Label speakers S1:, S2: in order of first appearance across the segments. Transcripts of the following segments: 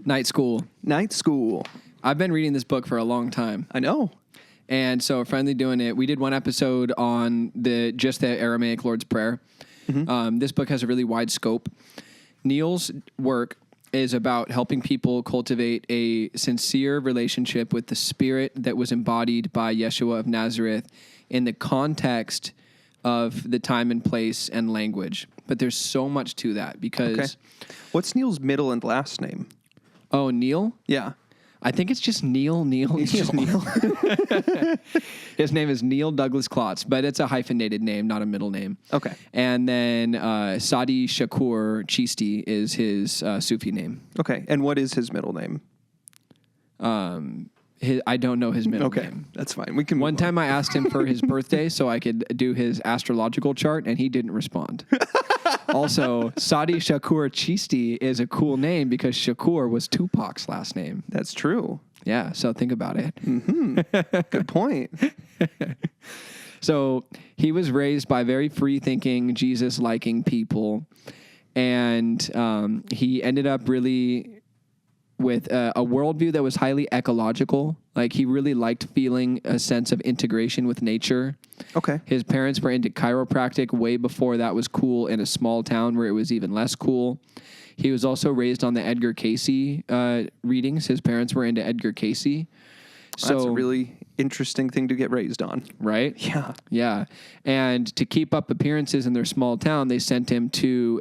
S1: Night School.
S2: Night School.
S1: I've been reading this book for a long time.
S2: I know.
S1: And so finally doing it, we did one episode on the Aramaic Lord's Prayer. Mm-hmm. This book has a really wide scope. Neil's work is about helping people cultivate a sincere relationship with the spirit that was embodied by Yeshua of Nazareth in the context of the time and place and language. But there's so much to that because...
S2: Okay. What's Neil's middle and last name?
S1: Oh, Neil?
S2: Yeah.
S1: I think it's just Neil. It's just Neil. His name is Neil Douglas-Klotz, but it's a hyphenated name, not a middle name.
S2: Okay.
S1: And then Sadi Shakur Chisti is his Sufi name.
S2: Okay. And what is his middle name?
S1: I don't know his middle
S2: name.
S1: Okay,
S2: that's fine. We can.
S1: One time I asked him for his birthday so I could do his astrological chart, and he didn't respond. Also, Sadi Shakur Chisti is a cool name because Shakur was Tupac's last name.
S2: That's true.
S1: Yeah, so think about it.
S2: Mm-hmm. Good point.
S1: So he was raised by very free-thinking, Jesus-liking people, and he ended up really with a worldview that was highly ecological. Like, he really liked feeling a sense of integration with nature.
S2: Okay.
S1: His parents were into chiropractic way before that was cool in a small town where it was even less cool. He was also raised on the Edgar Cayce readings. His parents were into Edgar Cayce. So,
S2: that's a really interesting thing to get raised on.
S1: Right?
S2: Yeah.
S1: Yeah. And to keep up appearances in their small town, they sent him to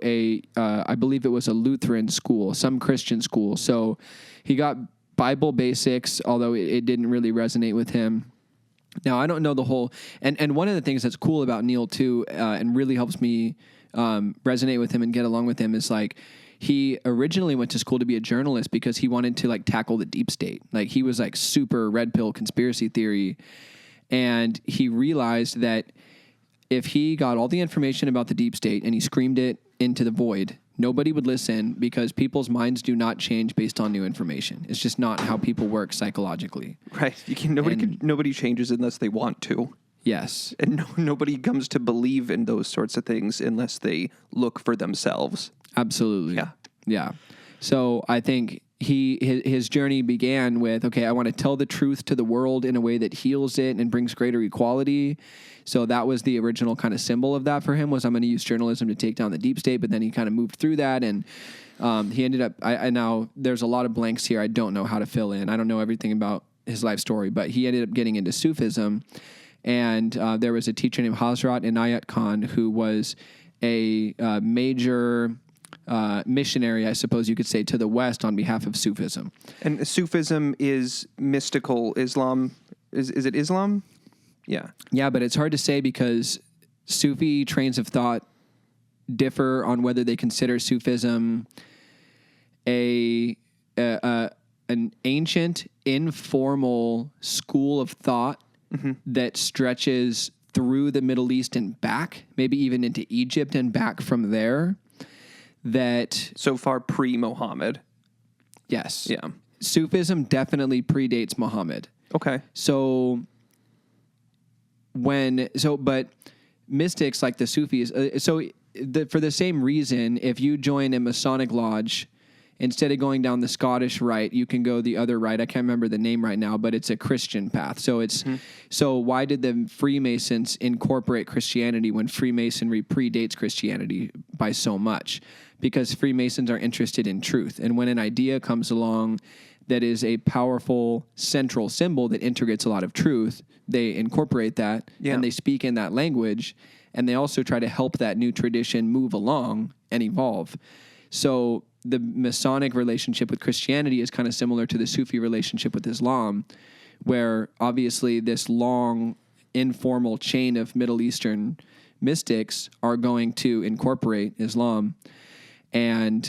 S1: I believe it was a Lutheran school, some Christian school. So he got Bible basics, although it didn't really resonate with him. Now, I don't know the whole... And one of the things that's cool about Neil, too, and really helps me resonate with him and get along with him is, like, he originally went to school to be a journalist because he wanted to, like, tackle the deep state. Like, he was, like, super red pill conspiracy theory. And he realized that if he got all the information about the deep state and he screamed it into the void, nobody would listen because people's minds do not change based on new information. It's just not how people work psychologically.
S2: Right. Nobody changes unless they want to.
S1: Yes.
S2: And nobody comes to believe in those sorts of things unless they look for themselves.
S1: Absolutely.
S2: Yeah.
S1: Yeah. So I think his journey began with, okay, I want to tell the truth to the world in a way that heals it and brings greater equality. So that was the original kind of symbol of that for him, was I'm going to use journalism to take down the deep state. But then he kind of moved through that, and he ended up, I now there's a lot of blanks here I don't know how to fill in. I don't know everything about his life story, but he ended up getting into Sufism. And there was a teacher named Hazrat Inayat-Khan who was a major missionary, I suppose you could say, to the West on behalf of Sufism.
S2: And Sufism is mystical Islam. Is it Islam? Yeah.
S1: Yeah, but it's hard to say because Sufi trains of thought differ on whether they consider Sufism an ancient, informal school of thought that stretches through the Middle East and back, maybe even into Egypt and back from there. That
S2: so far pre-Muhammad.
S1: Yes.
S2: Yeah.
S1: Sufism definitely predates Muhammad.
S2: Okay.
S1: But mystics like the Sufis, for the same reason, if you join a Masonic lodge, instead of going down the Scottish rite, you can go the other rite. I can't remember the name right now, but it's a Christian path. So it's so why did the Freemasons incorporate Christianity when Freemasonry predates Christianity by so much? Because Freemasons are interested in truth. And when an idea comes along that is a powerful central symbol that integrates a lot of truth, they incorporate that and they speak in that language. And they also try to help that new tradition move along and evolve. So the Masonic relationship with Christianity is kind of similar to the Sufi relationship with Islam, where obviously this long, informal chain of Middle Eastern mystics are going to incorporate Islam. And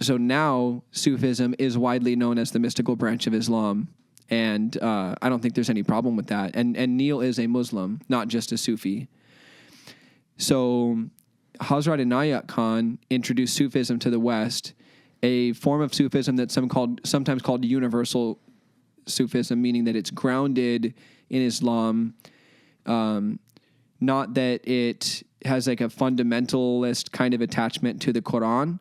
S1: so now Sufism is widely known as the mystical branch of Islam. And I don't think there's any problem with that. And Neil is a Muslim, not just a Sufi. So Hazrat Inayat-Khan introduced Sufism to the West, a form of Sufism that's sometimes called universal Sufism, meaning that it's grounded in Islam, not that it has like a fundamentalist kind of attachment to the Quran,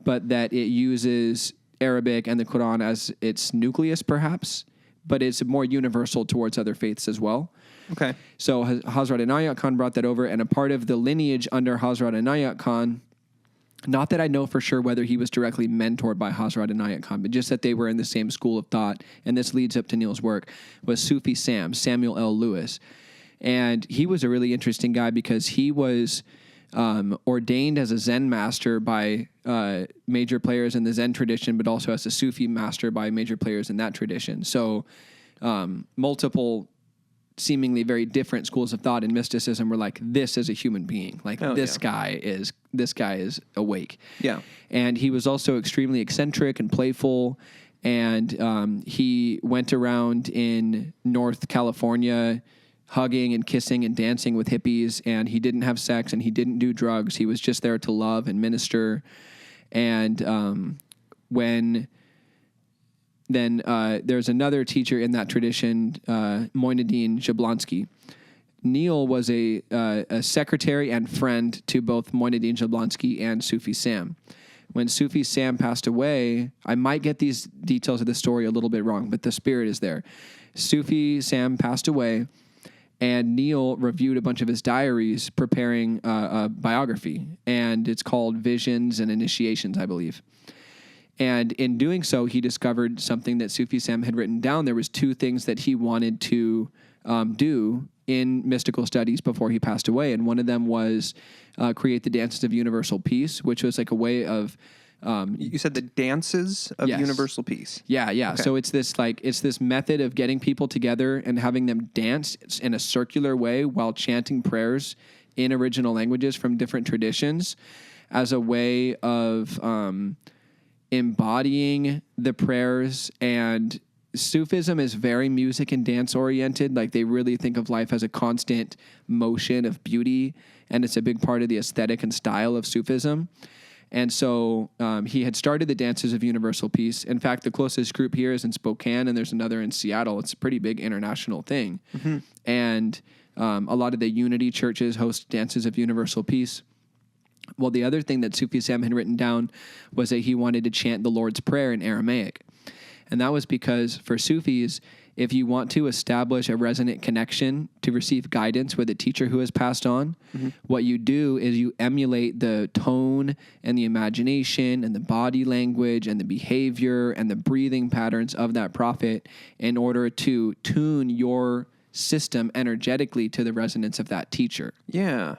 S1: but that it uses Arabic and the Quran as its nucleus, perhaps, but it's more universal towards other faiths as well.
S2: Okay.
S1: So Hazrat Inayat-Khan brought that over, and a part of the lineage under Hazrat Inayat-Khan, not that I know for sure whether he was directly mentored by Hazrat Inayat-Khan, but just that they were in the same school of thought, and this leads up to Neil's work, was Sufi Samuel L. Lewis. And he was a really interesting guy because he was ordained as a Zen master by major players in the Zen tradition, but also as a Sufi master by major players in that tradition. So multiple seemingly very different schools of thought in mysticism were like, this is a human being. Like, this guy is awake.
S2: Yeah.
S1: And he was also extremely eccentric and playful. And he went around in North California hugging and kissing and dancing with hippies, and he didn't have sex and he didn't do drugs. He was just there to love and minister. And there's another teacher in that tradition, Moinuddin Jablonski. Neil was a secretary and friend to both Moinuddin Jablonski and Sufi Sam. When Sufi Sam passed away, I might get these details of the story a little bit wrong, but the spirit is there. Sufi Sam passed away, and Neil reviewed a bunch of his diaries preparing a biography, and it's called Visions and Initiations, I believe. And in doing so, he discovered something that Sufi Sam had written down. There was 2 things that he wanted to do in mystical studies before he passed away, and one of them was create the Dances of Universal Peace, which was like a way of
S2: you said the dances of universal peace.
S1: Yeah. Okay. So it's this method of getting people together and having them dance in a circular way while chanting prayers in original languages from different traditions as a way of embodying the prayers. And Sufism is very music and dance oriented. Like, they really think of life as a constant motion of beauty, and it's a big part of the aesthetic and style of Sufism. And so he had started the Dances of Universal Peace. In fact, the closest group here is in Spokane, and there's another in Seattle. It's a pretty big international thing. Mm-hmm. And a lot of the Unity churches host Dances of Universal Peace. Well, the other thing that Sufi Sam had written down was that he wanted to chant the Lord's Prayer in Aramaic. And that was because for Sufis, if you want to establish a resonant connection to receive guidance with a teacher who has passed on, what you do is you emulate the tone and the imagination and the body language and the behavior and the breathing patterns of that prophet in order to tune your system energetically to the resonance of that teacher.
S2: Yeah,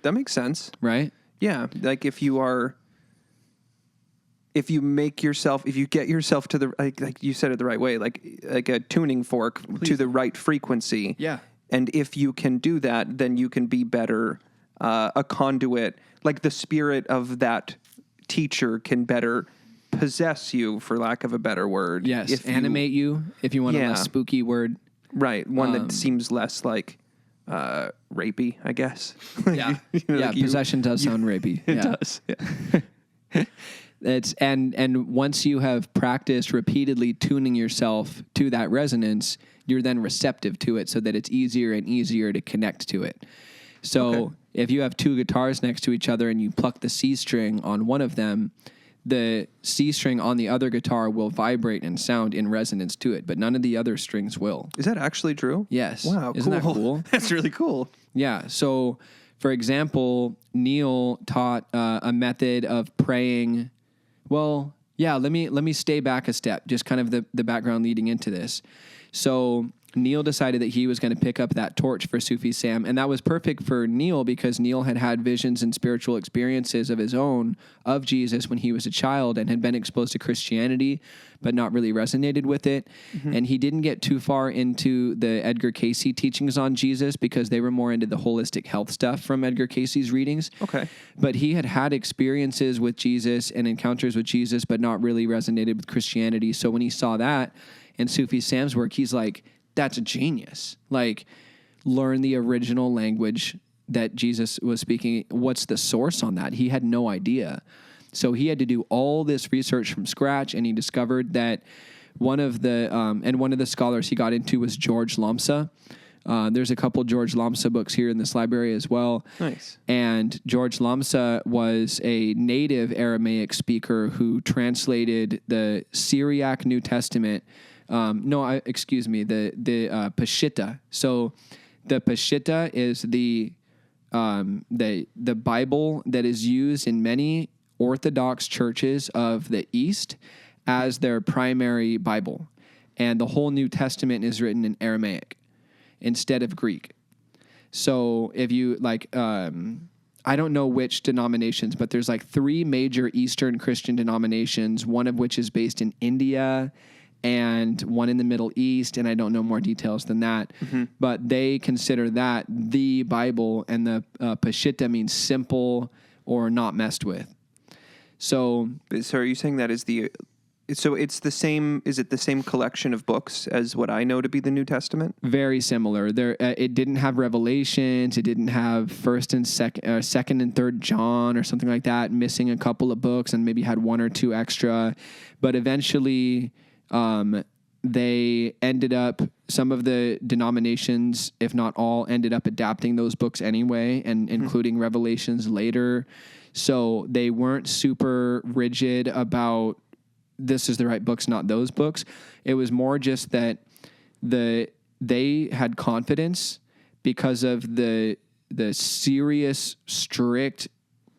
S2: that makes sense.
S1: Right?
S2: Yeah, like if you get yourself to the, like you said it the right way, like a tuning fork to the right frequency.
S1: Yeah.
S2: And if you can do that, then you can be better, a conduit, like the spirit of that teacher can better possess you, for lack of a better word.
S1: Yes. Animate you, if you want a less spooky word.
S2: Right. One that seems less like rapey, I guess.
S1: Yeah. Possession does sound rapey.
S2: It does. Yeah.
S1: And once you have practiced repeatedly tuning yourself to that resonance, you're then receptive to it so that it's easier and easier to connect to it. So if you have 2 guitars next to each other and you pluck the C string on one of them, the C string on the other guitar will vibrate and sound in resonance to it, but none of the other strings will.
S2: Is that actually true?
S1: Yes.
S2: Wow,
S1: Isn't that cool?
S2: That's really cool.
S1: Yeah. So, for example, Neil taught a method of praying. Well, yeah, let me stay back a step, just kind of the background leading into this. So Neil decided that he was going to pick up that torch for Sufi Sam, and that was perfect for Neil because Neil had had visions and spiritual experiences of his own of Jesus when he was a child and had been exposed to Christianity, but not really resonated with it. Mm-hmm. And he didn't get too far into the Edgar Cayce teachings on Jesus because they were more into the holistic health stuff from Edgar Cayce's readings.
S2: Okay.
S1: But he had experiences with Jesus and encounters with Jesus, but not really resonated with Christianity. So when he saw that in Sufi Sam's work, he's like, that's a genius. Like, learn the original language that Jesus was speaking. What's the source on that? He had no idea. So he had to do all this research from scratch, and he discovered that one of the scholars he got into was George Lomsa. There's a couple George Lhamsa books here in this library as well.
S2: Nice.
S1: And George Lhamsa was a native Aramaic speaker who translated the Syriac New Testament. The Peshitta. So the Peshitta is the Bible that is used in many Orthodox churches of the East as their primary Bible. And the whole New Testament is written in Aramaic instead of Greek. So if you I don't know which denominations, but there's like 3 major Eastern Christian denominations, one of which is based in India and one in the Middle East, and I don't know more details than that. But they consider that the Bible, and the Peshitta means simple or not messed with. So
S2: are you saying that is it's the same? Is it the same collection of books as what I know to be the New Testament?
S1: Very similar. It didn't have Revelations. It didn't have second and third John or something like that. Missing a couple of books and maybe had 1 or 2 extra. But eventually, they ended up. Some of the denominations, if not all, ended up adapting those books anyway, and including Revelations later. So they weren't super rigid about this is the right books, not those books. It was more just that they had confidence because of the serious, strict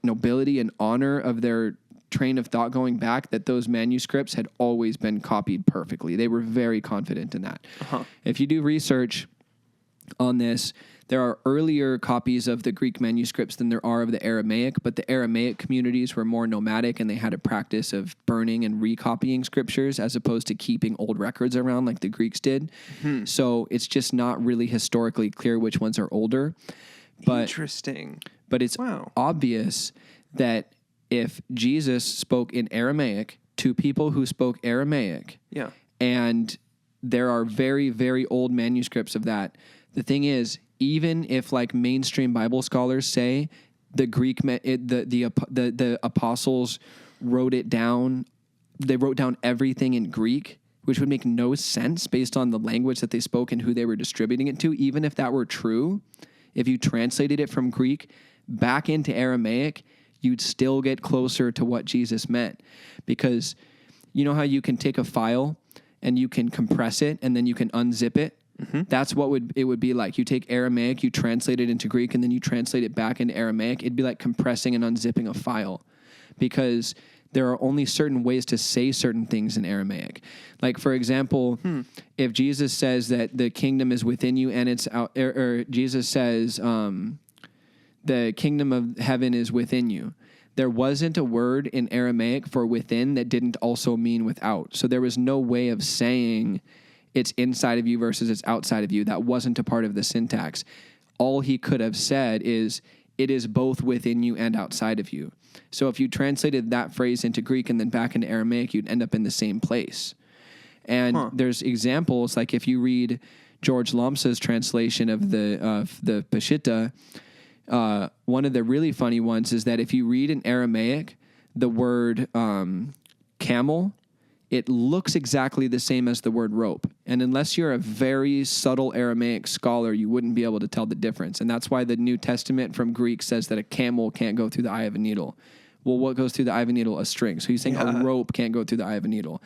S1: nobility and honor of their train of thought going back, that those manuscripts had always been copied perfectly. They were very confident in that. If you do research on this, there are earlier copies of the Greek manuscripts than there are of the Aramaic, but the Aramaic communities were more nomadic, and they had a practice of burning and recopying scriptures as opposed to keeping old records around like the Greeks did. So it's just not really historically clear which ones are older. But,
S2: interesting.
S1: But it's obvious that if Jesus spoke in Aramaic to people who spoke Aramaic, and there are very, very old manuscripts of that, the thing is, even if like mainstream Bible scholars say the Greek, the apostles wrote it down, they wrote down everything in Greek, which would make no sense based on the language that they spoke and who they were distributing it to. Even if that were true, if you translated it from Greek back into Aramaic, you'd still get closer to what Jesus meant. Because you know how you can take a file and you can compress it and then you can unzip it? That's what it would be like. You take Aramaic, you translate it into Greek, and then you translate it back into Aramaic. It'd be like compressing and unzipping a file, because there are only certain ways to say certain things in Aramaic. Like, for example, if Jesus says that the kingdom is within you and it's out, or Jesus says the kingdom of heaven is within you, there wasn't a word in Aramaic for within that didn't also mean without. So there was no way of saying it's inside of you versus it's outside of you. That wasn't a part of the syntax. All he could have said is, it is both within you and outside of you. So if you translated that phrase into Greek and then back into Aramaic, you'd end up in the same place. And there's examples, like if you read George Lhamsa's translation of the Peshitta, one of the really funny ones is that if you read in Aramaic, the word camel, it looks exactly the same as the word rope. And unless you're a very subtle Aramaic scholar, you wouldn't be able to tell the difference. And that's why the New Testament from Greek says that a camel can't go through the eye of a needle. Well, what goes through the eye of a needle? A string. So he's saying a rope can't go through the eye of a needle.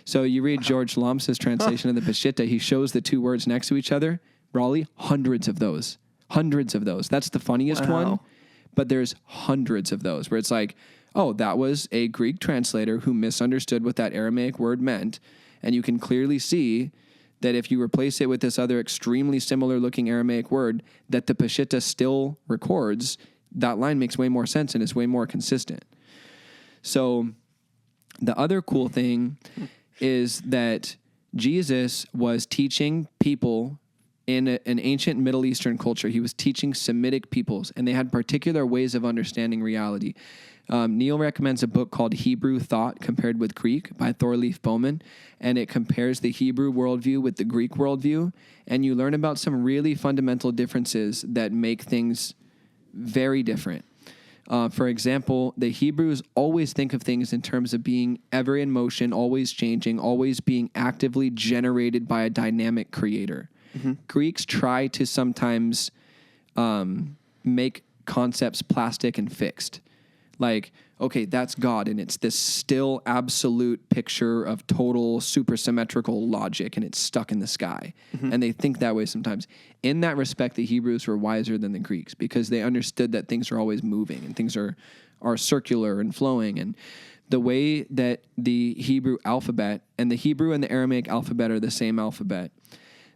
S1: So you read George Lhamsa's translation of the Peshitta, he shows the 2 words next to each other. Raleigh, hundreds of those. Hundreds of those. That's the funniest one. But there's hundreds of those where it's like, oh, that was a Greek translator who misunderstood what that Aramaic word meant. And you can clearly see that if you replace it with this other extremely similar looking Aramaic word that the Peshitta still records, that line makes way more sense and is way more consistent. So the other cool thing is that Jesus was teaching people in an ancient Middle Eastern culture. He was teaching Semitic peoples, and they had particular ways of understanding reality. Neil recommends a book called Hebrew Thought Compared with Greek by Thorleif Bowman, and it compares the Hebrew worldview with the Greek worldview, and you learn about some really fundamental differences that make things very different. For example, the Hebrews always think of things in terms of being ever in motion, always changing, always being actively generated by a dynamic creator. Greeks try to sometimes make concepts plastic and fixed. Like, okay, that's God, and it's this still absolute picture of total supersymmetrical logic, and it's stuck in the sky. And they think that way sometimes. In that respect, the Hebrews were wiser than the Greeks because they understood that things are always moving and things are circular and flowing. And the way that the Hebrew alphabet, and the Hebrew and the Aramaic alphabet are the same alphabet,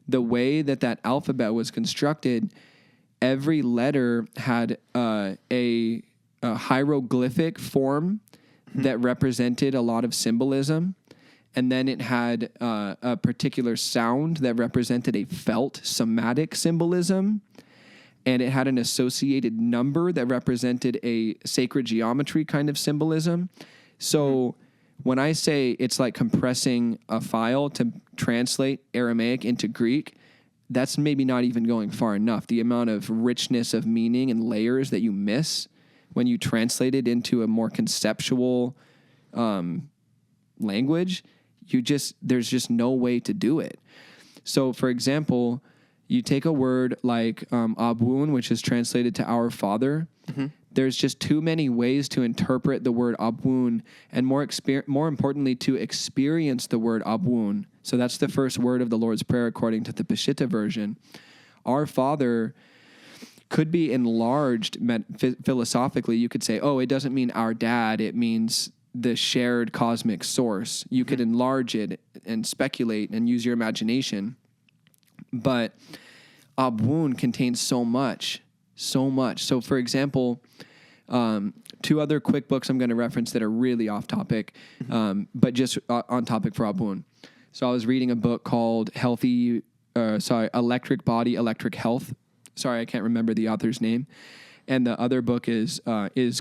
S1: the way that that alphabet was constructed, every letter had a hieroglyphic form that represented a lot of symbolism. And then it had a particular sound that represented a felt somatic symbolism. And it had an associated number that represented a sacred geometry kind of symbolism. So when I say it's like compressing a file to translate Aramaic into Greek, that's maybe not even going far enough. The amount of richness of meaning and layers that you miss when you translate it into a more conceptual language, there's just no way to do it. So, for example, you take a word like Abun, which is translated to our Father. There's just too many ways to interpret the word Abun, and more importantly, to experience the word Abun. So that's the first word of the Lord's Prayer according to the Peshitta version. Our Father could be enlarged philosophically. You could say, oh, it doesn't mean our dad, it means the shared cosmic source. You could enlarge it and speculate and use your imagination. But Abun contains so much. So, for example, two other quick books I'm going to reference that are really off topic, but just on topic for Abun. So I was reading a book called Electric Body, Electric Health. Sorry, I can't remember the author's name. And the other book is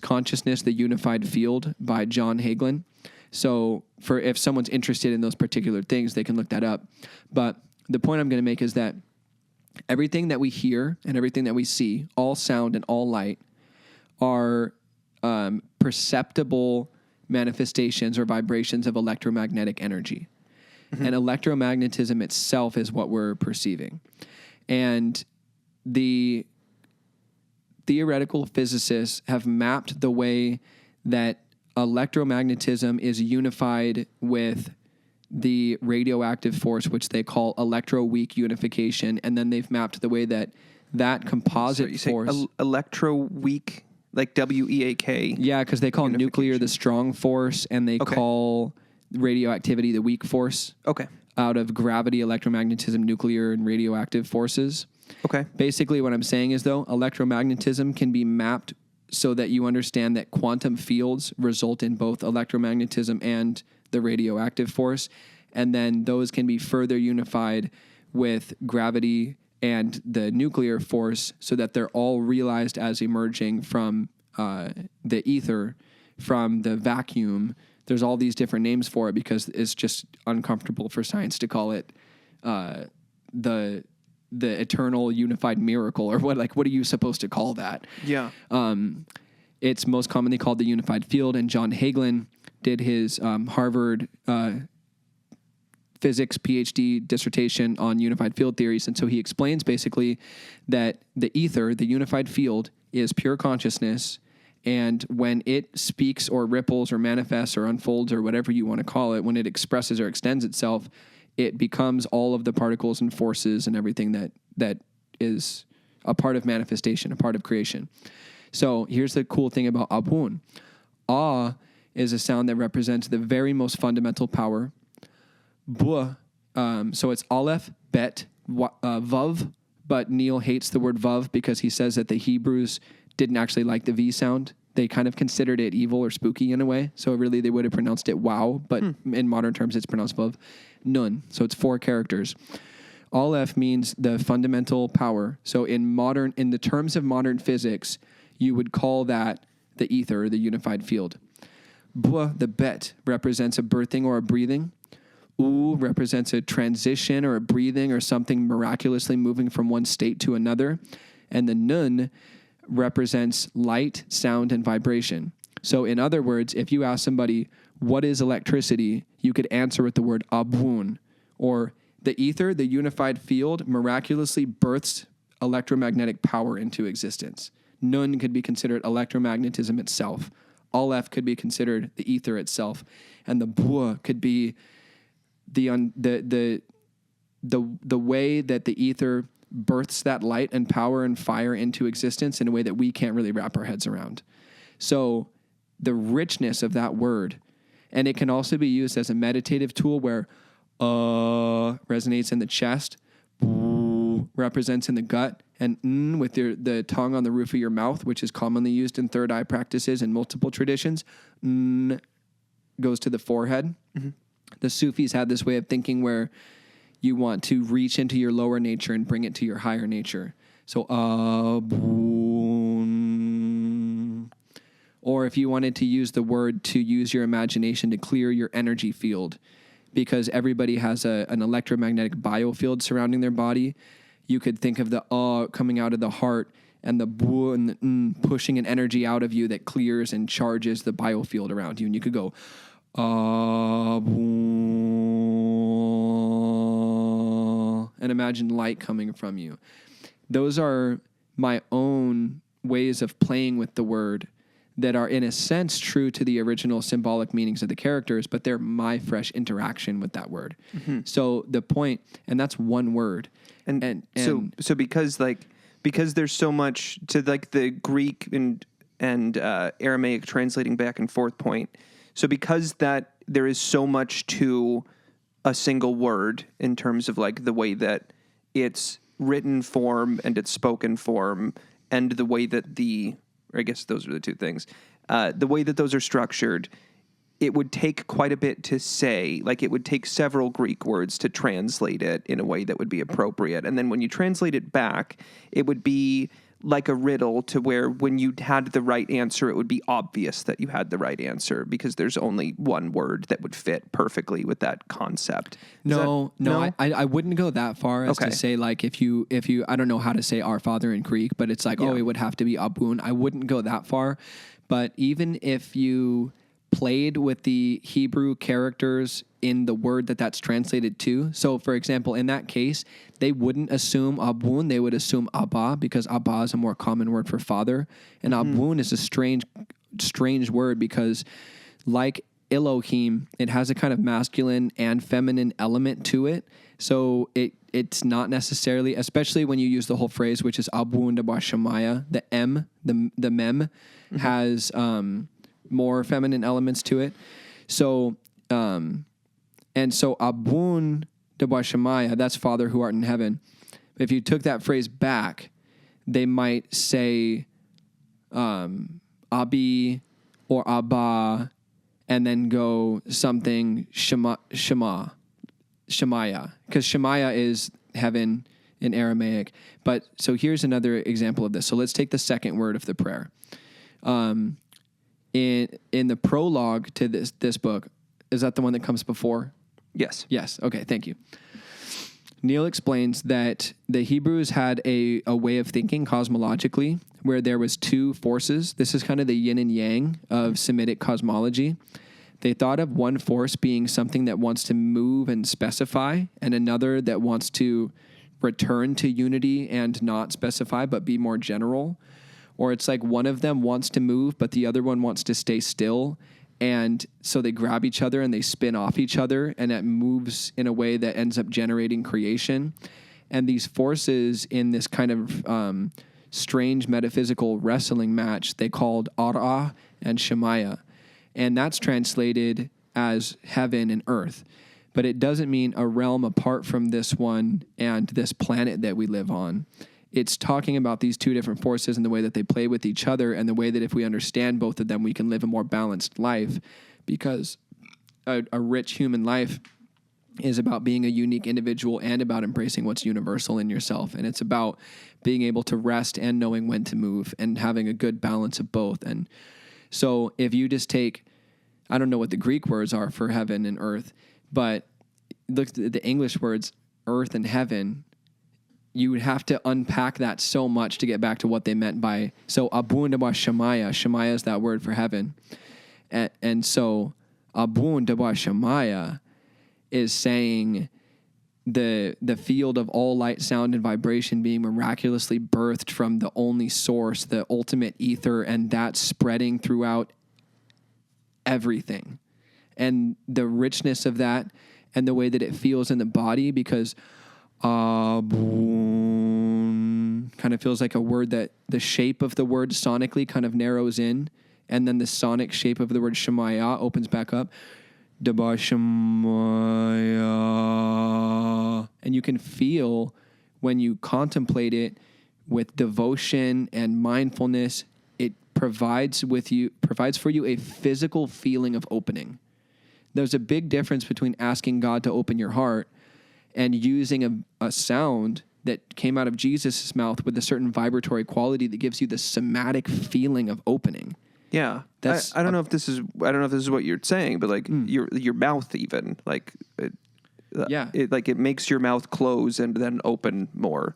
S1: Consciousness, the Unified Field by John Hagelin. So if someone's interested in those particular things, they can look that up. But the point I'm going to make is that everything that we hear and everything that we see, all sound and all light, are perceptible manifestations or vibrations of electromagnetic energy. And electromagnetism itself is what we're perceiving. And the theoretical physicists have mapped the way that electromagnetism is unified with the radioactive force, which they call electroweak unification. And then they've mapped the way that composite force...
S2: electroweak, like W-E-A-K.
S1: Yeah, because they call nuclear the strong force, and they call radioactivity the weak force.
S2: Okay.
S1: Out of gravity, electromagnetism, nuclear, and radioactive forces.
S2: Okay.
S1: Basically, what I'm saying is, though, electromagnetism can be mapped so that you understand that quantum fields result in both electromagnetism and the radioactive force. And then those can be further unified with gravity and the nuclear force so that they're all realized as emerging from the ether, from the vacuum. There's all these different names for it because it's just uncomfortable for science to call it the eternal unified miracle, or what are you supposed to call that?
S2: Yeah.
S1: It's most commonly called the unified field, and John Hagelin did his Harvard physics PhD dissertation on unified field theories. And so he explains basically that the ether, the unified field, is pure consciousness. And when it speaks or ripples or manifests or unfolds or whatever you want to call it, when it expresses or extends itself, it becomes all of the particles and forces and everything that is a part of manifestation, a part of creation. So here's the cool thing about Abun. Ah is a sound that represents the very most fundamental power. Bu, so it's Aleph, Bet, Vav, but Neil hates the word Vav because he says that the Hebrews didn't actually like the V sound. They kind of considered it evil or spooky in a way. So really they would have pronounced it wow, but in modern terms it's pronounced Vav. Nun, so it's 4 characters. Aleph means the fundamental power. So in the terms of modern physics, you would call that the ether, the unified field. Bu, the Bet, represents a birthing or a breathing. U represents a transition or a breathing or something miraculously moving from one state to another. And the Nun represents light, sound, and vibration. So in other words, if you ask somebody, what is electricity? You could answer with the word Abun, or The ether, the unified field, miraculously births electromagnetic power into existence. Nun could be considered electromagnetism itself. Aleph could be considered the ether itself, and the Bua could be the way that the ether births that light and power and fire into existence in a way that we can't really wrap our heads around. So the richness of that word, and it can also be used as a meditative tool where resonates in the chest, represents in the gut, and with the tongue on the roof of your mouth, which is commonly used in third eye practices in multiple traditions, goes to the forehead. Mm-hmm. The Sufis had this way of thinking where you want to reach into your lower nature and bring it to your higher nature. So, or if you wanted to use the word to use your imagination to clear your energy field, because everybody has an electromagnetic biofield surrounding their body, you could think of the coming out of the heart and the bu and the pushing an energy out of you that clears and charges the biofield around you. And you could go, and imagine light coming from you. Those are my own ways of playing with the word that are, in a sense, true to the original symbolic meanings of the characters, but they're my fresh interaction with that word. Mm-hmm. So the point, and that's one word. And
S2: so because there's so much to like the Greek and Aramaic translating back and forth point. So because that there is so much to a single word in terms of like the way that its written form and its spoken form and the way that I guess those are the two things. The way that those are structured, it would take quite a bit to say, like it would take several Greek words to translate it in a way that would be appropriate. And then when you translate it back, it would be like a riddle to where when you had the right answer, it would be obvious that you had the right answer because there's only one word that would fit perfectly with that concept.
S1: No, I wouldn't go that far as to say like if you I don't know how to say Our Father in Greek, but it's like, it would have to be Abun. I wouldn't go that far. But even if you played with the Hebrew characters in the word that's translated to. So, for example, in that case, they wouldn't assume Abun, they would assume Abba, because Abba is a more common word for father. And Abun is a strange word because, like Elohim, it has a kind of masculine and feminine element to it. So it's not necessarily, especially when you use the whole phrase, which is Abun Daba Shemaya, the M, the mem, has more feminine elements to it. So, and so Abun Daba Shemaya, that's Father who art in heaven. If you took that phrase back, they might say Abi or Abba, and then go something Shemaya, because Shemaya is heaven in Aramaic. But so here's another example of this. So let's take the second word of the prayer. In the prologue to this book, is that the one that comes before?
S2: Yes.
S1: Yes. Okay. Thank you. Neil explains that the Hebrews had a way of thinking cosmologically where there was two forces. This is kind of the yin and yang of Semitic cosmology. They thought of one force being something that wants to move and specify, and another that wants to return to unity and not specify, but be more general. Or it's like one of them wants to move, but the other one wants to stay still. And so they grab each other and they spin off each other, and it moves in a way that ends up generating creation. And these forces in this kind of strange metaphysical wrestling match, they called Ara and Shemaya. And that's translated as heaven and earth. But it doesn't mean a realm apart from this one and this planet that we live on. It's talking about these two different forces and the way that they play with each other, and the way that if we understand both of them, we can live a more balanced life, because a rich human life is about being a unique individual and about embracing what's universal in yourself. And it's about being able to rest and knowing when to move and having a good balance of both. And so if you just take, I don't know what the Greek words are for heaven and earth, but look at the English words, earth and heaven, you would have to unpack that so much to get back to what they meant by, so Abun Daba Shemaya, Shemaya is that word for heaven. And so Abun Daba Shemaya is saying the field of all light, sound, and vibration being miraculously birthed from the only source, the ultimate ether, and that spreading throughout everything. And the richness of that and the way that it feels in the body, because kind of feels like a word that the shape of the word sonically kind of narrows in, and then the sonic shape of the word Shemaya opens back up. Daba Shemaya. And you can feel when you contemplate it with devotion and mindfulness, it provides for you a physical feeling of opening. There's a big difference between asking God to open your heart and using a sound that came out of Jesus' mouth with a certain vibratory quality that gives you the somatic feeling of opening.
S2: Yeah. I don't know if this is what you're saying, but like your mouth even, like it makes your mouth close and then open more.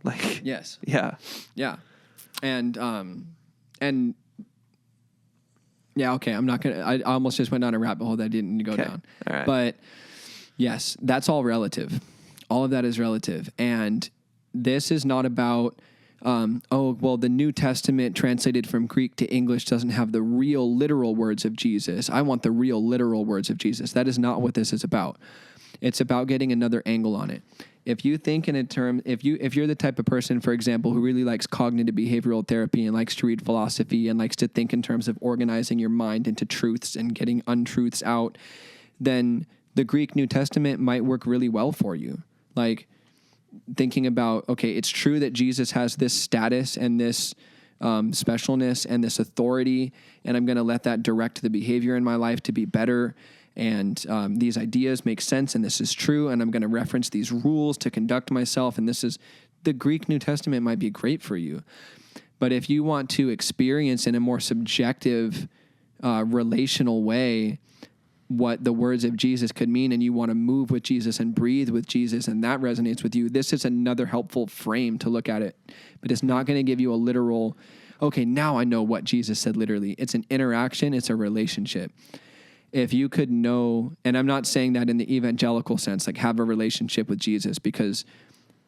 S2: Like
S1: yes.
S2: Yeah.
S1: Yeah. And yeah, okay, I'm not going to I almost just went down a rabbit hole that I didn't need to go down.
S2: All right.
S1: But yes, that's all relative. All of that is relative. And this is not about the New Testament translated from Greek to English doesn't have the real literal words of Jesus. I want the real literal words of Jesus. That is not what this is about. It's about getting another angle on it. If you think in a term, if you're the type of person, for example, who really likes cognitive behavioral therapy and likes to read philosophy and likes to think in terms of organizing your mind into truths and getting untruths out, then the Greek New Testament might work really well for you. Like, thinking about, okay, it's true that Jesus has this status and this specialness and this authority, and I'm going to let that direct the behavior in my life to be better. And these ideas make sense, and this is true, and I'm going to reference these rules to conduct myself, and this is the Greek New Testament might be great for you. But if you want to experience in a more subjective, relational way what the words of Jesus could mean, and you want to move with Jesus and breathe with Jesus, and that resonates with you, this is another helpful frame to look at it. But it's not going to give you a literal, okay, now I know what Jesus said literally. It's an interaction. It's a relationship. If you could know, and I'm not saying that in the evangelical sense, like have a relationship with Jesus, because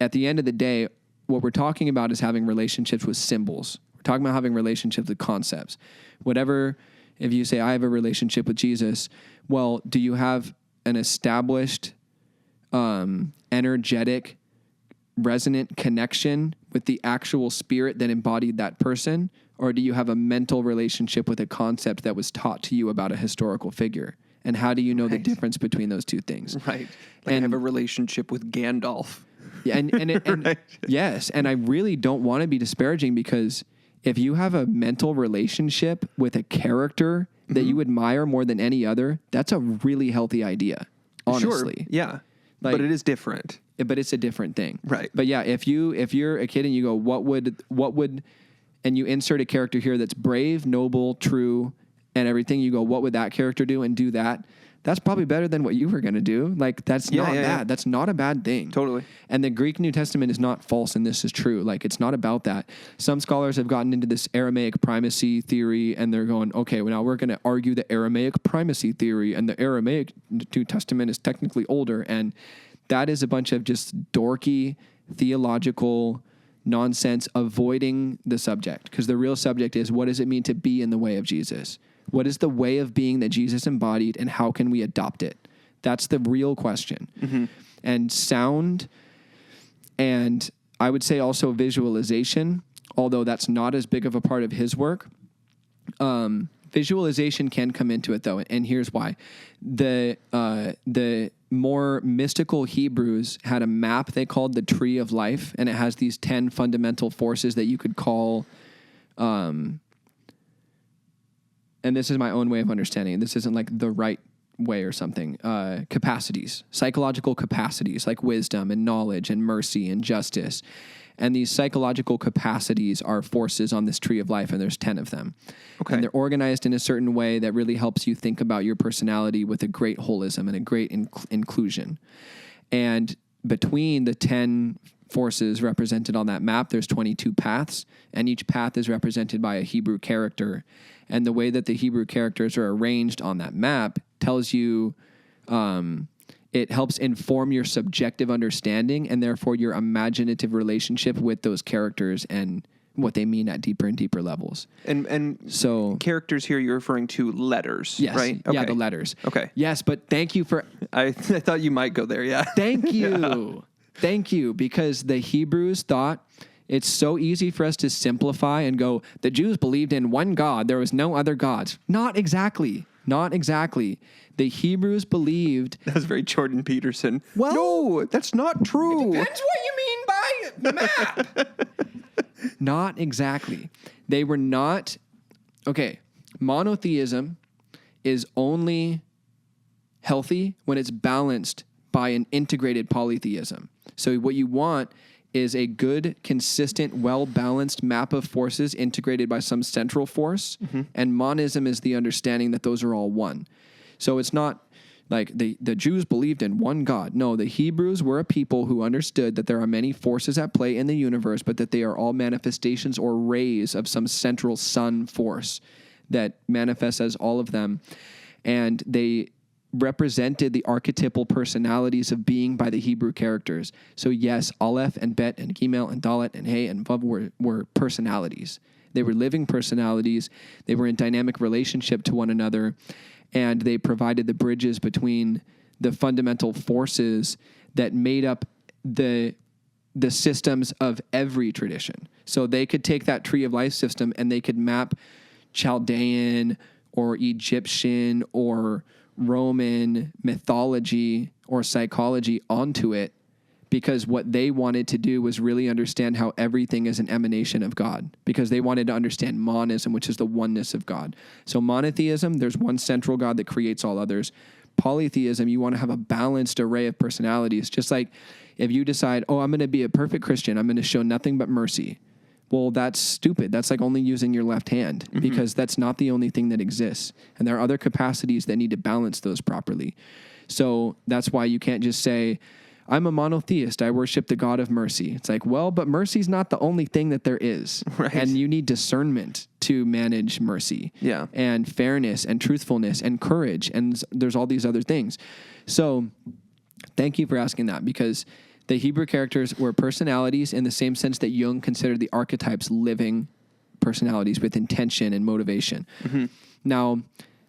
S1: at the end of the day, what we're talking about is having relationships with symbols. We're talking about having relationships with concepts. Whatever, if you say, I have a relationship with Jesus, well, do you have an established, energetic, resonant connection with the actual spirit that embodied that person? Or do you have a mental relationship with a concept that was taught to you about a historical figure? And how do you know the difference between those two things?
S2: Right. Like I have a relationship with Gandalf.
S1: Yeah, and
S2: Right.
S1: Yes, and I really don't want to be disparaging, because if you have a mental relationship with a character that you admire more than any other, that's a really healthy idea, honestly.
S2: Sure. Yeah.
S1: Like,
S2: but it is different.
S1: But it's a different thing.
S2: Right.
S1: But yeah, if you're a kid and you go, what would, and you insert a character here that's brave, noble, true, and everything, you go, what would that character do? And do that. That's probably better than what you were going to do. Like, that's not bad. Yeah. That's not a bad thing.
S2: Totally.
S1: And the Greek New Testament is not false, and this is true. Like, it's not about that. Some scholars have gotten into this Aramaic primacy theory, and they're going, okay, well, now we're going to argue the Aramaic primacy theory, and the Aramaic New Testament is technically older. And that is a bunch of just dorky theological nonsense avoiding the subject, because the real subject is, what does it mean to be in the way of Jesus? What is the way of being that Jesus embodied, and how can we adopt it? That's the real question. Mm-hmm. And sound, and I would say also visualization, although that's not as big of a part of his work. Visualization can come into it, though, and here's why. The more mystical Hebrews had a map they called the Tree of Life, and it has these 10 fundamental forces that you could call, and this is my own way of understanding it. This isn't like the right way or something. Capacities, psychological capacities like wisdom and knowledge and mercy and justice. And these psychological capacities are forces on this Tree of Life, and there's 10 of them. Okay. And they're organized in a certain way that really helps you think about your personality with a great holism and a great inclusion. And between the 10 forces represented on that map, there's 22 paths, and each path is represented by a Hebrew character. And the way that the Hebrew characters are arranged on that map tells you it helps inform your subjective understanding and therefore your imaginative relationship with those characters and what they mean at deeper and deeper levels.
S2: And
S1: so
S2: characters here, you're referring to letters,
S1: yes,
S2: right?
S1: Yeah, the letters.
S2: Okay.
S1: Yes, but thank you for...
S2: I thought you might go there, yeah.
S1: Thank you. Thank you, because the Hebrews thought it's so easy for us to simplify and go, the Jews believed in one God. There was no other gods. Not exactly. Not exactly. The Hebrews believed...
S2: That was very Jordan Peterson.
S1: Well,
S2: no, that's not true.
S1: Depends what you mean by the map. Not exactly. They were not... Okay, monotheism is only healthy when it's balanced by an integrated polytheism. So what you want is a good, consistent, well-balanced map of forces integrated by some central force, and monism is the understanding that those are all one. So it's not like the Jews believed in one God. No, the Hebrews were a people who understood that there are many forces at play in the universe, but that they are all manifestations or rays of some central sun force that manifests as all of them. And they represented the archetypal personalities of being by the Hebrew characters. So yes, Aleph and Bet and Gimel and Dalet and Hey and Vav were personalities. They were living personalities. They were in dynamic relationship to one another, and they provided the bridges between the fundamental forces that made up the systems of every tradition. So they could take that tree of life system and they could map Chaldean or Egyptian or Roman mythology or psychology onto it, because what they wanted to do was really understand how everything is an emanation of God, because they wanted to understand monism, which is the oneness of God. So monotheism, there's one central God that creates all others. Polytheism, you want to have a balanced array of personalities. Just like if you decide, oh, I'm going to be a perfect Christian, I'm going to show nothing but mercy. Well, that's stupid. That's like only using your left hand, because that's not the only thing that exists. And there are other capacities that need to balance those properly. So that's why you can't just say, I'm a monotheist, I worship the God of mercy. It's like, well, but mercy's not the only thing that there is.
S2: Right.
S1: And you need discernment to manage mercy.
S2: Yeah.
S1: And fairness and truthfulness and courage. And there's all these other things. So thank you for asking that, because the Hebrew characters were personalities in the same sense that Jung considered the archetypes living personalities with intention and motivation. Now,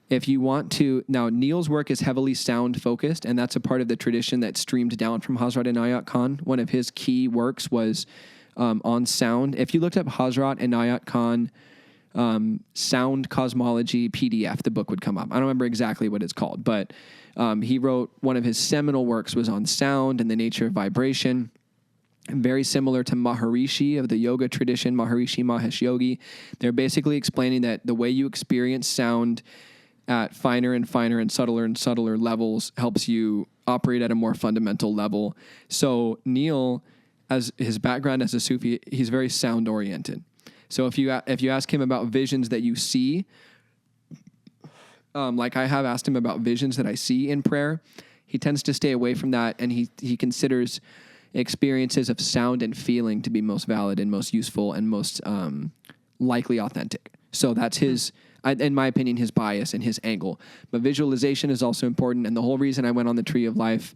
S1: if you want to... Now, Neil's work is heavily sound-focused, and that's a part of the tradition that streamed down from Hazrat Inayat-Khan. One of his key works was on sound. If you looked up Hazrat Inayat-Khan sound cosmology PDF, the book would come up. I don't remember exactly what it's called, but he wrote... One of his seminal works was on sound and the nature of vibration. Very similar to Maharishi of the yoga tradition, Maharishi Mahesh Yogi. They're basically explaining that the way you experience sound at finer and finer and subtler levels helps you operate at a more fundamental level. So Neil, as his background as a Sufi, he's very sound oriented. So if you ask him about visions that you see, like I have asked him about visions that I see in prayer, he tends to stay away from that, and he considers experiences of sound and feeling to be most valid and most useful and most likely authentic. So that's his... in my opinion, his bias and his angle. But visualization is also important. And the whole reason I went on the Tree of Life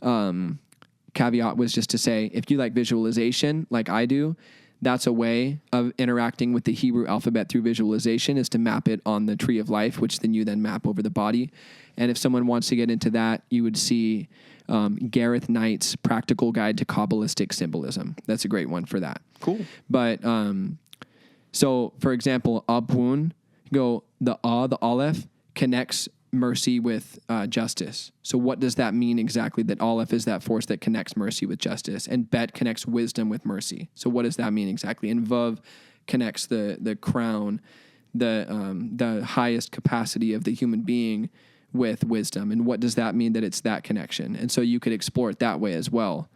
S1: caveat was just to say, if you like visualization like I do, that's a way of interacting with the Hebrew alphabet through visualization, is to map it on the Tree of Life, which then you map over the body. And if someone wants to get into that, you would see Gareth Knight's Practical Guide to Kabbalistic Symbolism. That's a great one for that.
S2: Cool.
S1: But so, for example, Abun, the Aleph connects mercy with justice. So what does that mean exactly, that Aleph is that force that connects mercy with justice? And Bet connects wisdom with mercy. So what does that mean exactly? And Vav connects the crown, the highest capacity of the human being with wisdom. And what does that mean, that it's that connection? And so you could explore it that way as well.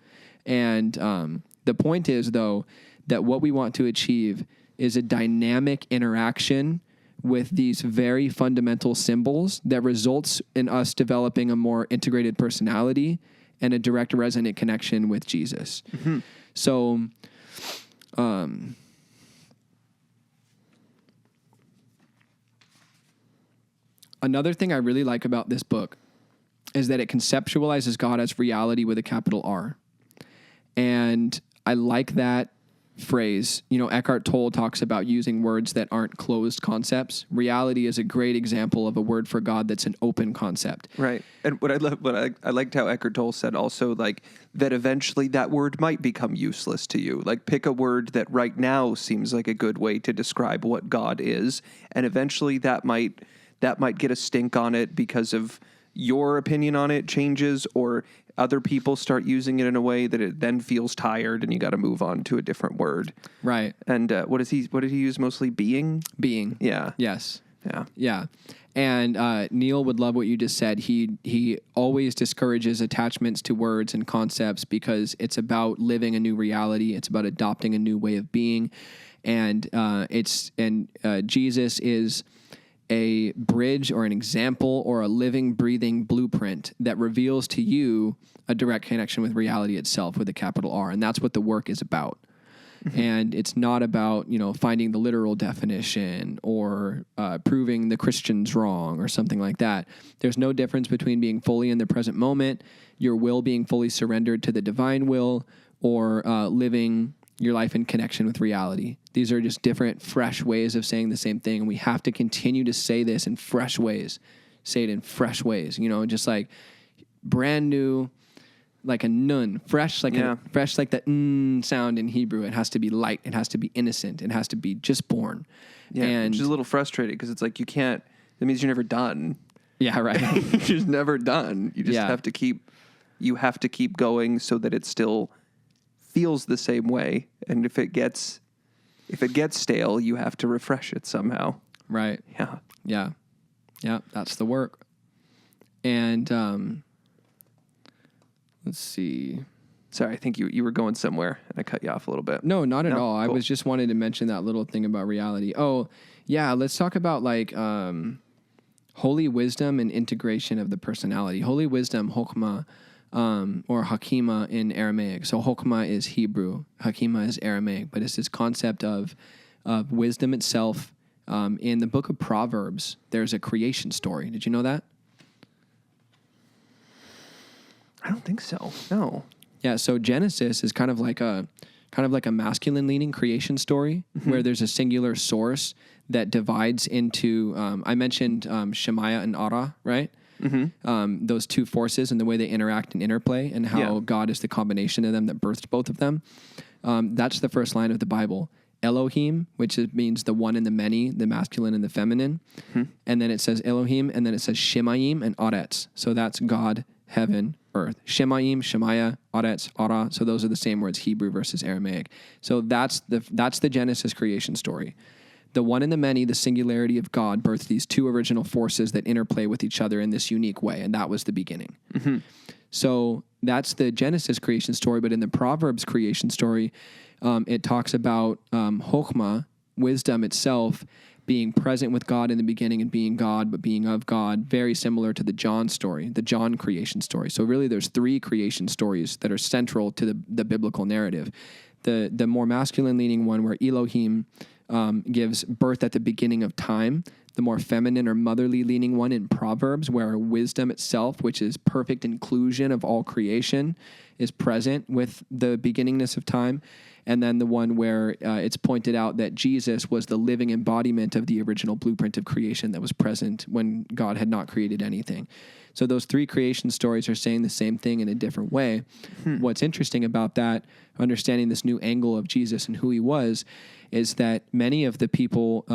S1: And the point is, though, that what we want to achieve is a dynamic interaction with these very fundamental symbols that results in us developing a more integrated personality and a direct resonant connection with Jesus. So, another thing I really like about this book is that it conceptualizes God as reality with a capital R. And I like that phrase. You know, Eckhart Tolle talks about using words that aren't closed concepts. Reality is a great example of a word for God that's an open concept.
S2: Right. And I liked how Eckhart Tolle said also, like, that eventually that word might become useless to you. Like, pick a word that right now seems like a good way to describe what God is, and eventually that might get a stink on it because of your opinion on it changes, or other people start using it in a way that it then feels tired, and you got to move on to a different word.
S1: Right.
S2: And what did he use mostly? Being?
S1: Being.
S2: Yeah.
S1: Yes.
S2: Yeah.
S1: Yeah. And Neil would love what you just said. He always discourages attachments to words and concepts because it's about living a new reality. It's about adopting a new way of being. And Jesus is a bridge or an example or a living, breathing blueprint that reveals to you a direct connection with reality itself with a capital R. And that's what the work is about. Mm-hmm. And it's not about, you know, finding the literal definition or proving the Christians wrong or something like that. There's no difference between being fully in the present moment, your will being fully surrendered to the divine will, or living your life in connection with reality. These are just different, fresh ways of saying the same thing. And we have to continue to say this in fresh ways. Say it in fresh ways, you know, just like brand new, like a nun, fresh like the sound in Hebrew. It has to be light. It has to be innocent. It has to be just born.
S2: Yeah,
S1: and
S2: which is a little frustrating because it's like you can't. That means you're never done.
S1: Yeah, right.
S2: You're just never done. You just have to keep. You have to keep going so that it still feels the same way. And if it gets stale, you have to refresh it somehow.
S1: Right.
S2: Yeah.
S1: Yeah. Yeah. That's the work. And let's see.
S2: Sorry, I think you were going somewhere and I cut you off a little bit.
S1: No, not at all.
S2: Cool.
S1: I was just wanted to mention that little thing about reality. Oh, yeah. Let's talk about like holy wisdom and integration of the personality. Holy wisdom, hokmah, or hakima in Aramaic. So hokmah is Hebrew, hakima is Aramaic, but it's this concept of wisdom itself. In the book of Proverbs, there's a creation story. Did you know that?
S2: I don't think so. No.
S1: Yeah. So Genesis is kind of like a masculine leaning creation story where there's a singular source that divides into. I mentioned Shemaiah and Ara, right? Mm-hmm. Those two forces and the way they interact and interplay, and how God is the combination of them that birthed both of them. That's the first line of the Bible. Elohim, which means the one and the many, the masculine and the feminine. Mm-hmm. And then it says Elohim, and then it says Shemaim and Aretz. So that's God, heaven, earth. Shemaim, Shemaiah, Aretz, Ara. So those are the same words, Hebrew versus Aramaic. So that's the Genesis creation story. The one and the many, the singularity of God, birthed these two original forces that interplay with each other in this unique way, and that was the beginning. Mm-hmm. So that's the Genesis creation story, but in the Proverbs creation story, it talks about Chokhmah, wisdom itself, being present with God in the beginning and being God, but being of God, very similar to the John story, the John creation story. So really there's three creation stories that are central to the biblical narrative. The more masculine leaning one where Elohim gives birth at the beginning of time, the more feminine or motherly leaning one in Proverbs, where wisdom itself, which is perfect inclusion of all creation, is present with the beginningness of time. And then the one where it's pointed out that Jesus was the living embodiment of the original blueprint of creation that was present when God had not created anything. So those three creation stories are saying the same thing in a different way. What's interesting about that, understanding this new angle of Jesus and who he was, is that many of the people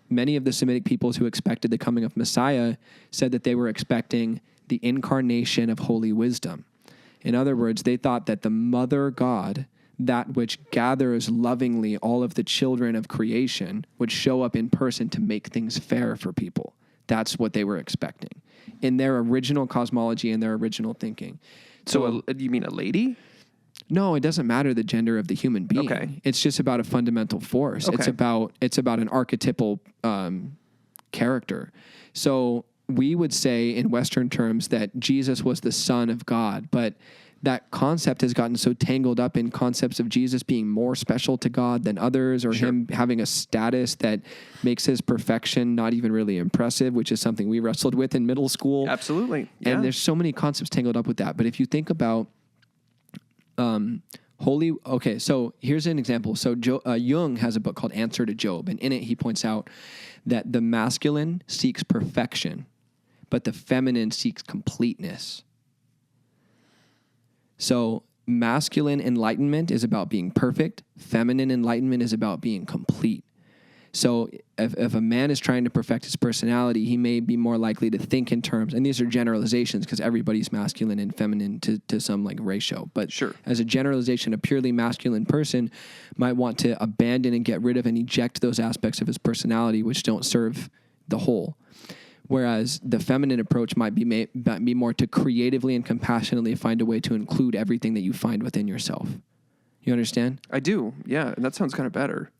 S1: many of the Semitic peoples who expected the coming of Messiah said that they were expecting the incarnation of holy wisdom. In other words, they thought that the mother God, that which gathers lovingly all of the children of creation, would show up in person to make things fair for people. That's what they were expecting in their original cosmology and their original thinking.
S2: So you mean a lady?
S1: No, it doesn't matter the gender of the human being.
S2: Okay.
S1: It's just about a fundamental force.
S2: Okay.
S1: It's about an archetypal character. So we would say in Western terms that Jesus was the Son of God, but that concept has gotten so tangled up in concepts of Jesus being more special to God than others, or him having a status that makes his perfection not even really impressive, which is something we wrestled with in middle school.
S2: Absolutely. Yeah.
S1: And there's so many concepts tangled up with that. But if you think about so here's an example. So Jung has a book called Answer to Job, and in it he points out that the masculine seeks perfection, but the feminine seeks completeness. So masculine enlightenment is about being perfect. Feminine enlightenment is about being complete. So if a man is trying to perfect his personality, he may be more likely to think in terms, and these are generalizations because everybody's masculine and feminine to some like ratio. But as a generalization, a purely masculine person might want to abandon and get rid of and eject those aspects of his personality which don't serve the whole. Whereas the feminine approach might be more to creatively and compassionately find a way to include everything that you find within yourself. You understand?
S2: I do. Yeah. And that sounds kind of better.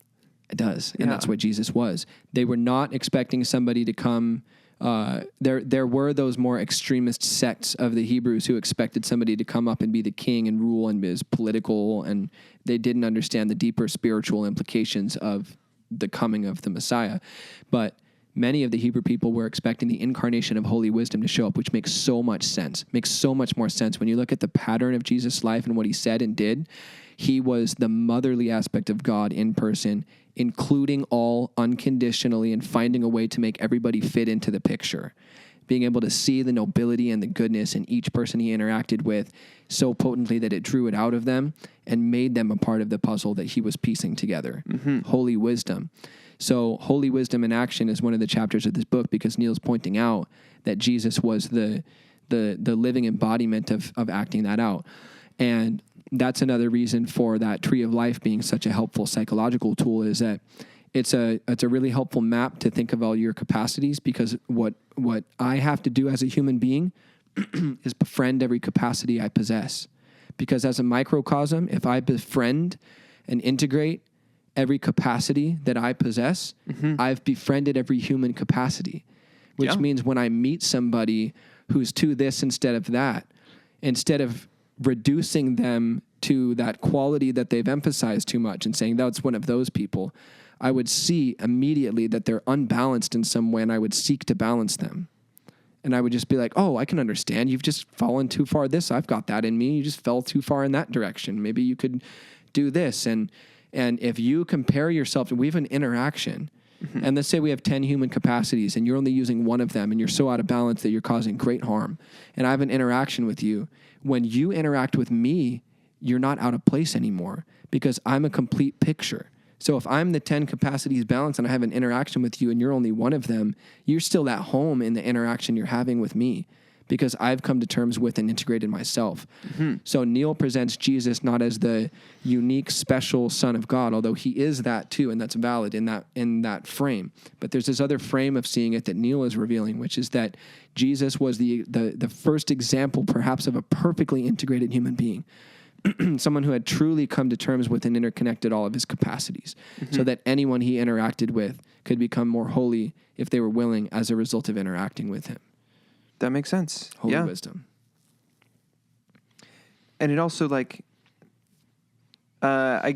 S1: It does. And that's what Jesus was. They were not expecting somebody to come. There were those more extremist sects of the Hebrews who expected somebody to come up and be the king and rule and be political, and they didn't understand the deeper spiritual implications of the coming of the Messiah. But many of the Hebrew people were expecting the incarnation of holy wisdom to show up, which makes so much sense. Makes so much more sense. When you look at the pattern of Jesus' life and what he said and did, he was the motherly aspect of God in person, including all unconditionally and finding a way to make everybody fit into the picture. Being able to see the nobility and the goodness in each person he interacted with so potently that it drew it out of them and made them a part of the puzzle that he was piecing together. Holy wisdom. So holy wisdom in action is one of the chapters of this book, because Neil's pointing out that Jesus was the living embodiment of acting that out. And that's another reason for that tree of life being such a helpful psychological tool, is that it's a really helpful map to think of all your capacities, because what I have to do as a human being is befriend every capacity I possess. Because as a microcosm, if I befriend and integrate every capacity that I possess, I've befriended every human capacity, which means when I meet somebody who's to this instead of that, instead of reducing them to that quality that they've emphasized too much and saying that's one of those people, I would see immediately that they're unbalanced in some way, and I would seek to balance them. And I would just be like, oh, I can understand. You've just fallen too far this. I've got that in me. You just fell too far in that direction. Maybe you could do this. And if you compare yourself, and we have an interaction, and let's say we have 10 human capacities and you're only using one of them and you're so out of balance that you're causing great harm, and I have an interaction with you. When you interact with me, you're not out of place anymore, because I'm a complete picture. So if I'm the 10 capacities balanced and I have an interaction with you and you're only one of them, you're still at home in the interaction you're having with me, because I've come to terms with and integrated myself. So Neil presents Jesus not as the unique, special Son of God, although he is that too, and that's valid in that frame. But there's this other frame of seeing it that Neil is revealing, which is that Jesus was the first example, perhaps, of a perfectly integrated human being. Someone who had truly come to terms with and interconnected all of his capacities, so that anyone he interacted with could become more holy if they were willing as a result of interacting with him.
S2: That makes sense.
S1: Holy wisdom.
S2: And it also, like, I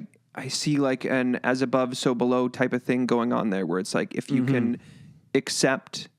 S2: see like an as above, so below type of thing going on there, where it's like, if you can accept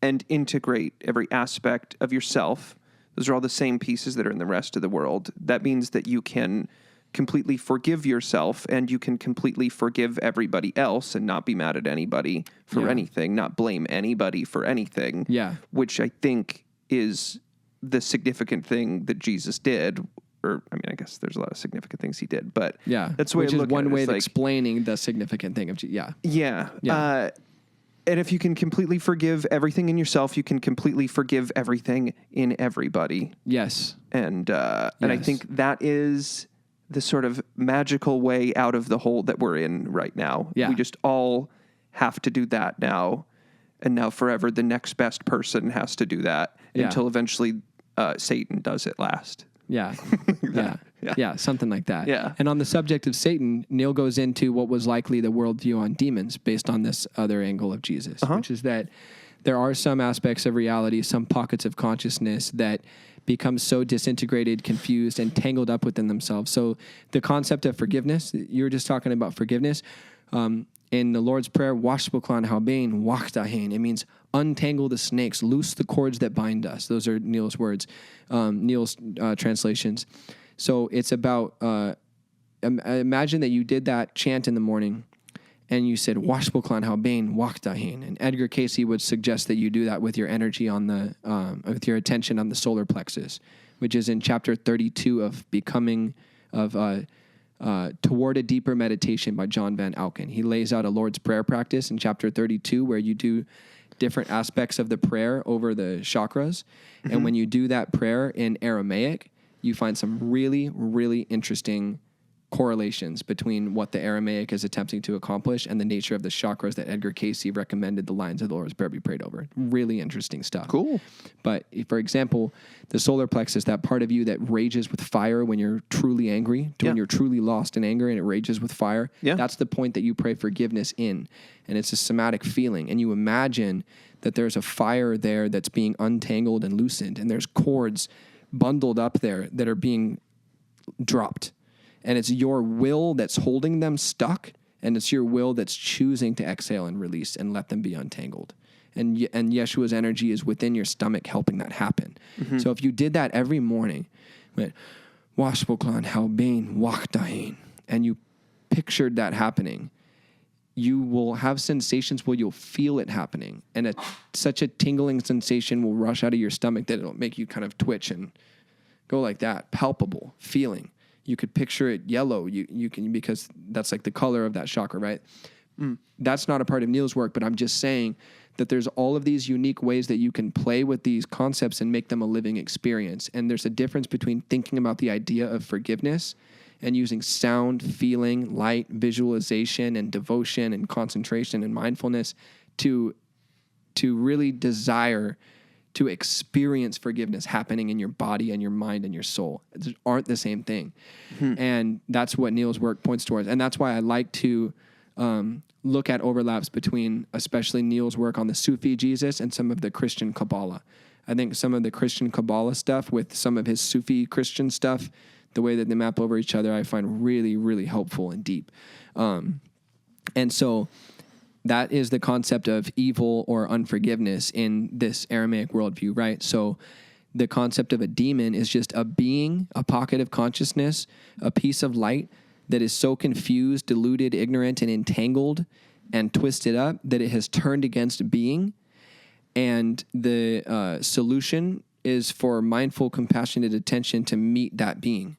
S2: and integrate every aspect of yourself, those are all the same pieces that are in the rest of the world. That means that you can completely forgive yourself, and you can completely forgive everybody else and not be mad at anybody for anything, not blame anybody for anything. Yeah. Which I think is the significant thing that Jesus did. Or, I mean, I guess there's a lot of significant things he did, but that's the way I look at it. Which is one way of explaining the significant thing of Jesus. Yeah. And if you can completely forgive everything in yourself, you can completely forgive everything in everybody. Yes. And I think that is the sort of magical way out of the hole that we're in right now. Yeah. We just all have to do that now. And now forever, the next best person has to do that until eventually Satan does it last. Yeah. Yeah, something like that. Yeah. And on the subject of Satan, Neil goes into what was likely the worldview on demons based on this other angle of Jesus, which is that
S1: there are some aspects of reality, some pockets of consciousness that become so disintegrated, confused, and tangled up within themselves. So the concept of forgiveness, you were just talking about forgiveness. In the Lord's Prayer, Washbuklan Halbain, Wakdahin, it means untangle the snakes, loose the cords that bind us. Those are Neil's words, Neil's translations. So it's about, imagine that you did that chant in the morning and you said, Washbuklan Halbain, Wakdahin. And Edgar Cayce would suggest that you do that with your energy on the, with your attention on the solar plexus, which is in chapter 32 of Becoming, Toward a Deeper Meditation by John Van Auken. He lays out a Lord's Prayer practice in chapter 32 where you do different aspects of the prayer over the chakras. Mm-hmm. And when you do that prayer in Aramaic, you find some really, really interesting correlations between what the Aramaic is attempting to accomplish and the nature of the chakras that Edgar Cayce recommended the lines of the Lord's Prayer be prayed over. Really interesting stuff.
S2: Cool.
S1: But for example, the solar plexus, that part of you that rages with fire when you're truly angry, when you're truly lost in anger and it rages with fire, that's the point that you pray forgiveness in. And it's a somatic feeling. And you imagine that there's a fire there that's being untangled and loosened, and there's cords bundled up there that are being dropped. And it's your will that's holding them stuck, and it's your will that's choosing to exhale and release and let them be untangled. And Yeshua's energy is within your stomach helping that happen. Mm-hmm. So if you did that every morning, went Washbuklan Halbain Wakdahin, and you pictured that happening, you will have sensations where you'll feel it happening. And such a tingling sensation will rush out of your stomach that it'll make you kind of twitch and go like that, palpable feeling. You could picture it yellow. You can, because that's like the color of that chakra, right? That's not a part of Neil's work, but I'm just saying that there's all of these unique ways that you can play with these concepts and make them a living experience. And there's a difference between thinking about the idea of forgiveness and using sound, feeling, light, visualization, and devotion and concentration and mindfulness to really desire to experience forgiveness happening in your body and your mind and your soul. They aren't the same thing. Mm-hmm. And that's what Neil's work points towards. And that's why I like to look at overlaps between especially Neil's work on the Sufi Jesus and some of the Christian Kabbalah. I think some of the Christian Kabbalah stuff with some of his Sufi Christian stuff, the way that they map over each other, I find really, really helpful and deep. And so that is the concept of evil or unforgiveness in this Aramaic worldview, right? So the concept of a demon is just a being, a pocket of consciousness, a piece of light that is so confused, deluded, ignorant, and entangled and twisted up that it has turned against being. And the solution is for mindful, compassionate attention to meet that being.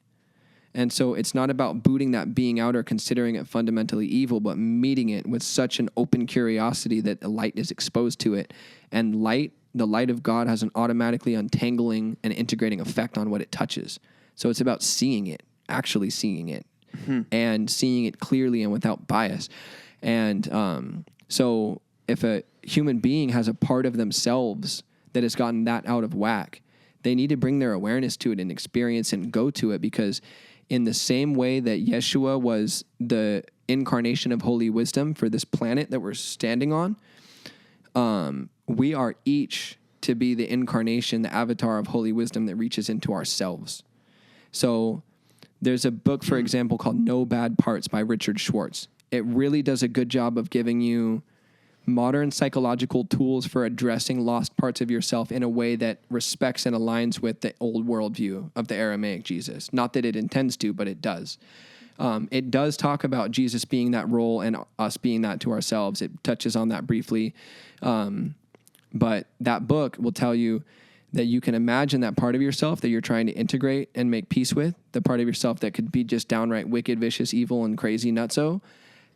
S1: And so it's not about booting that being out or considering it fundamentally evil, but meeting it with such an open curiosity that the light is exposed to it. And the light of God has an automatically untangling and integrating effect on what it touches. So it's about seeing it, actually seeing it, and seeing it clearly and without bias. And so if a human being has a part of themselves that has gotten that out of whack, they need to bring their awareness to it and experience and go to it, because in the same way that Yeshua was the incarnation of holy wisdom for this planet that we're standing on, we are each to be the incarnation, the avatar of holy wisdom that reaches into ourselves. So there's a book, for example, called No Bad Parts by Richard Schwartz. It really does a good job of giving you modern psychological tools for addressing lost parts of yourself in a way that respects and aligns with the old worldview of the Aramaic Jesus. Not that it intends to, but it does. It does talk about Jesus being that role and us being that to ourselves. It touches on that briefly. But that book will tell you that you can imagine that part of yourself that you're trying to integrate and make peace with, the part of yourself that could be just downright wicked, vicious, evil, and crazy nutso,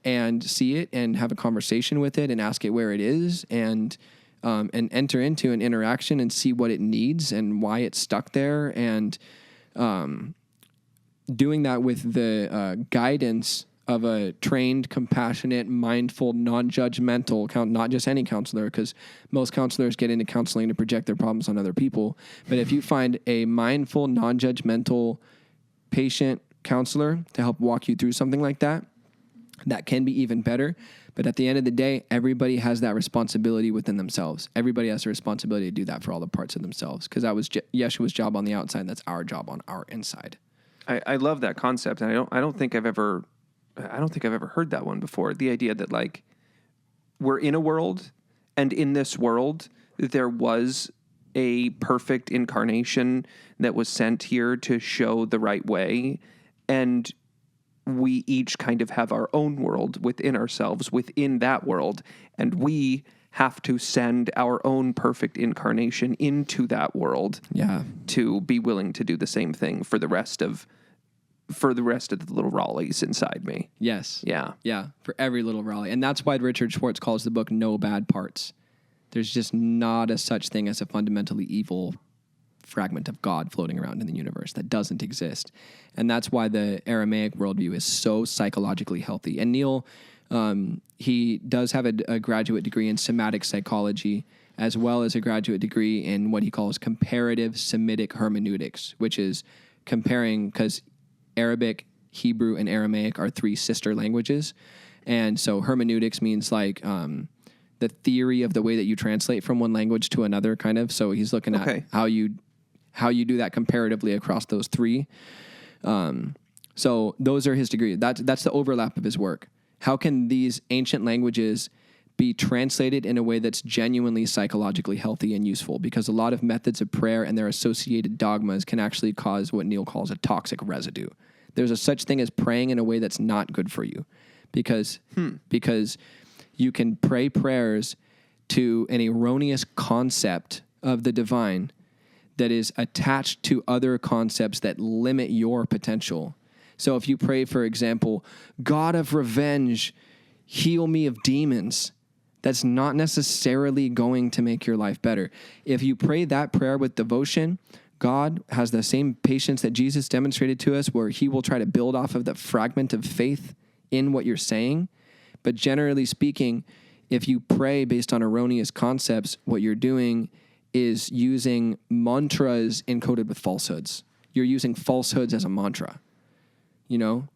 S1: and see it and have a conversation with it and ask it where it is and enter into an interaction and see what it needs and why it's stuck there. And doing that with the guidance of a trained, compassionate, mindful, non-judgmental, not just any counselor, because most counselors get into counseling to project their problems on other people. But if you find a mindful, non-judgmental, patient counselor to help walk you through something like that, that can be even better. But at the end of the day, everybody has that responsibility within themselves. Everybody has a responsibility to do that for all the parts of themselves, because that was Yeshua's job on the outside. That's our job on our inside.
S2: I love that concept, and I don't think I've ever heard that one before. The idea that like we're in a world, and in this world there was a perfect incarnation that was sent here to show the right way, and we each kind of have our own world within ourselves, within that world, and we have to send our own perfect incarnation into that world to be willing to do the same thing for the rest of the little Raleighs inside me.
S1: Yes.
S2: Yeah.
S1: Yeah, for every little Raleigh. And that's why Richard Schwartz calls the book No Bad Parts. There's just not a such thing as a fundamentally evil fragment of God floating around in the universe. That doesn't exist. And that's why the Aramaic worldview is so psychologically healthy. And Neil, he does have a graduate degree in somatic psychology, as well as a graduate degree in what he calls comparative Semitic hermeneutics, which is comparing, because Arabic, Hebrew, and Aramaic are three sister languages. And so hermeneutics means like the theory of the way that you translate from one language to another, kind of. So he's looking at how you do that comparatively across those three. So those are his degrees. That's the overlap of his work. How can these ancient languages be translated in a way that's genuinely psychologically healthy and useful? Because a lot of methods of prayer and their associated dogmas can actually cause what Neil calls a toxic residue. There's a such thing as praying in a way that's not good for you, because you can pray prayers to an erroneous concept of the divine that is attached to other concepts that limit your potential. So if you pray, for example, God of revenge, heal me of demons, that's not necessarily going to make your life better. If you pray that prayer with devotion, God has the same patience that Jesus demonstrated to us, where he will try to build off of the fragment of faith in what you're saying. But generally speaking, if you pray based on erroneous concepts, what you're doing is using mantras encoded with falsehoods. You're using falsehoods as a mantra. You know?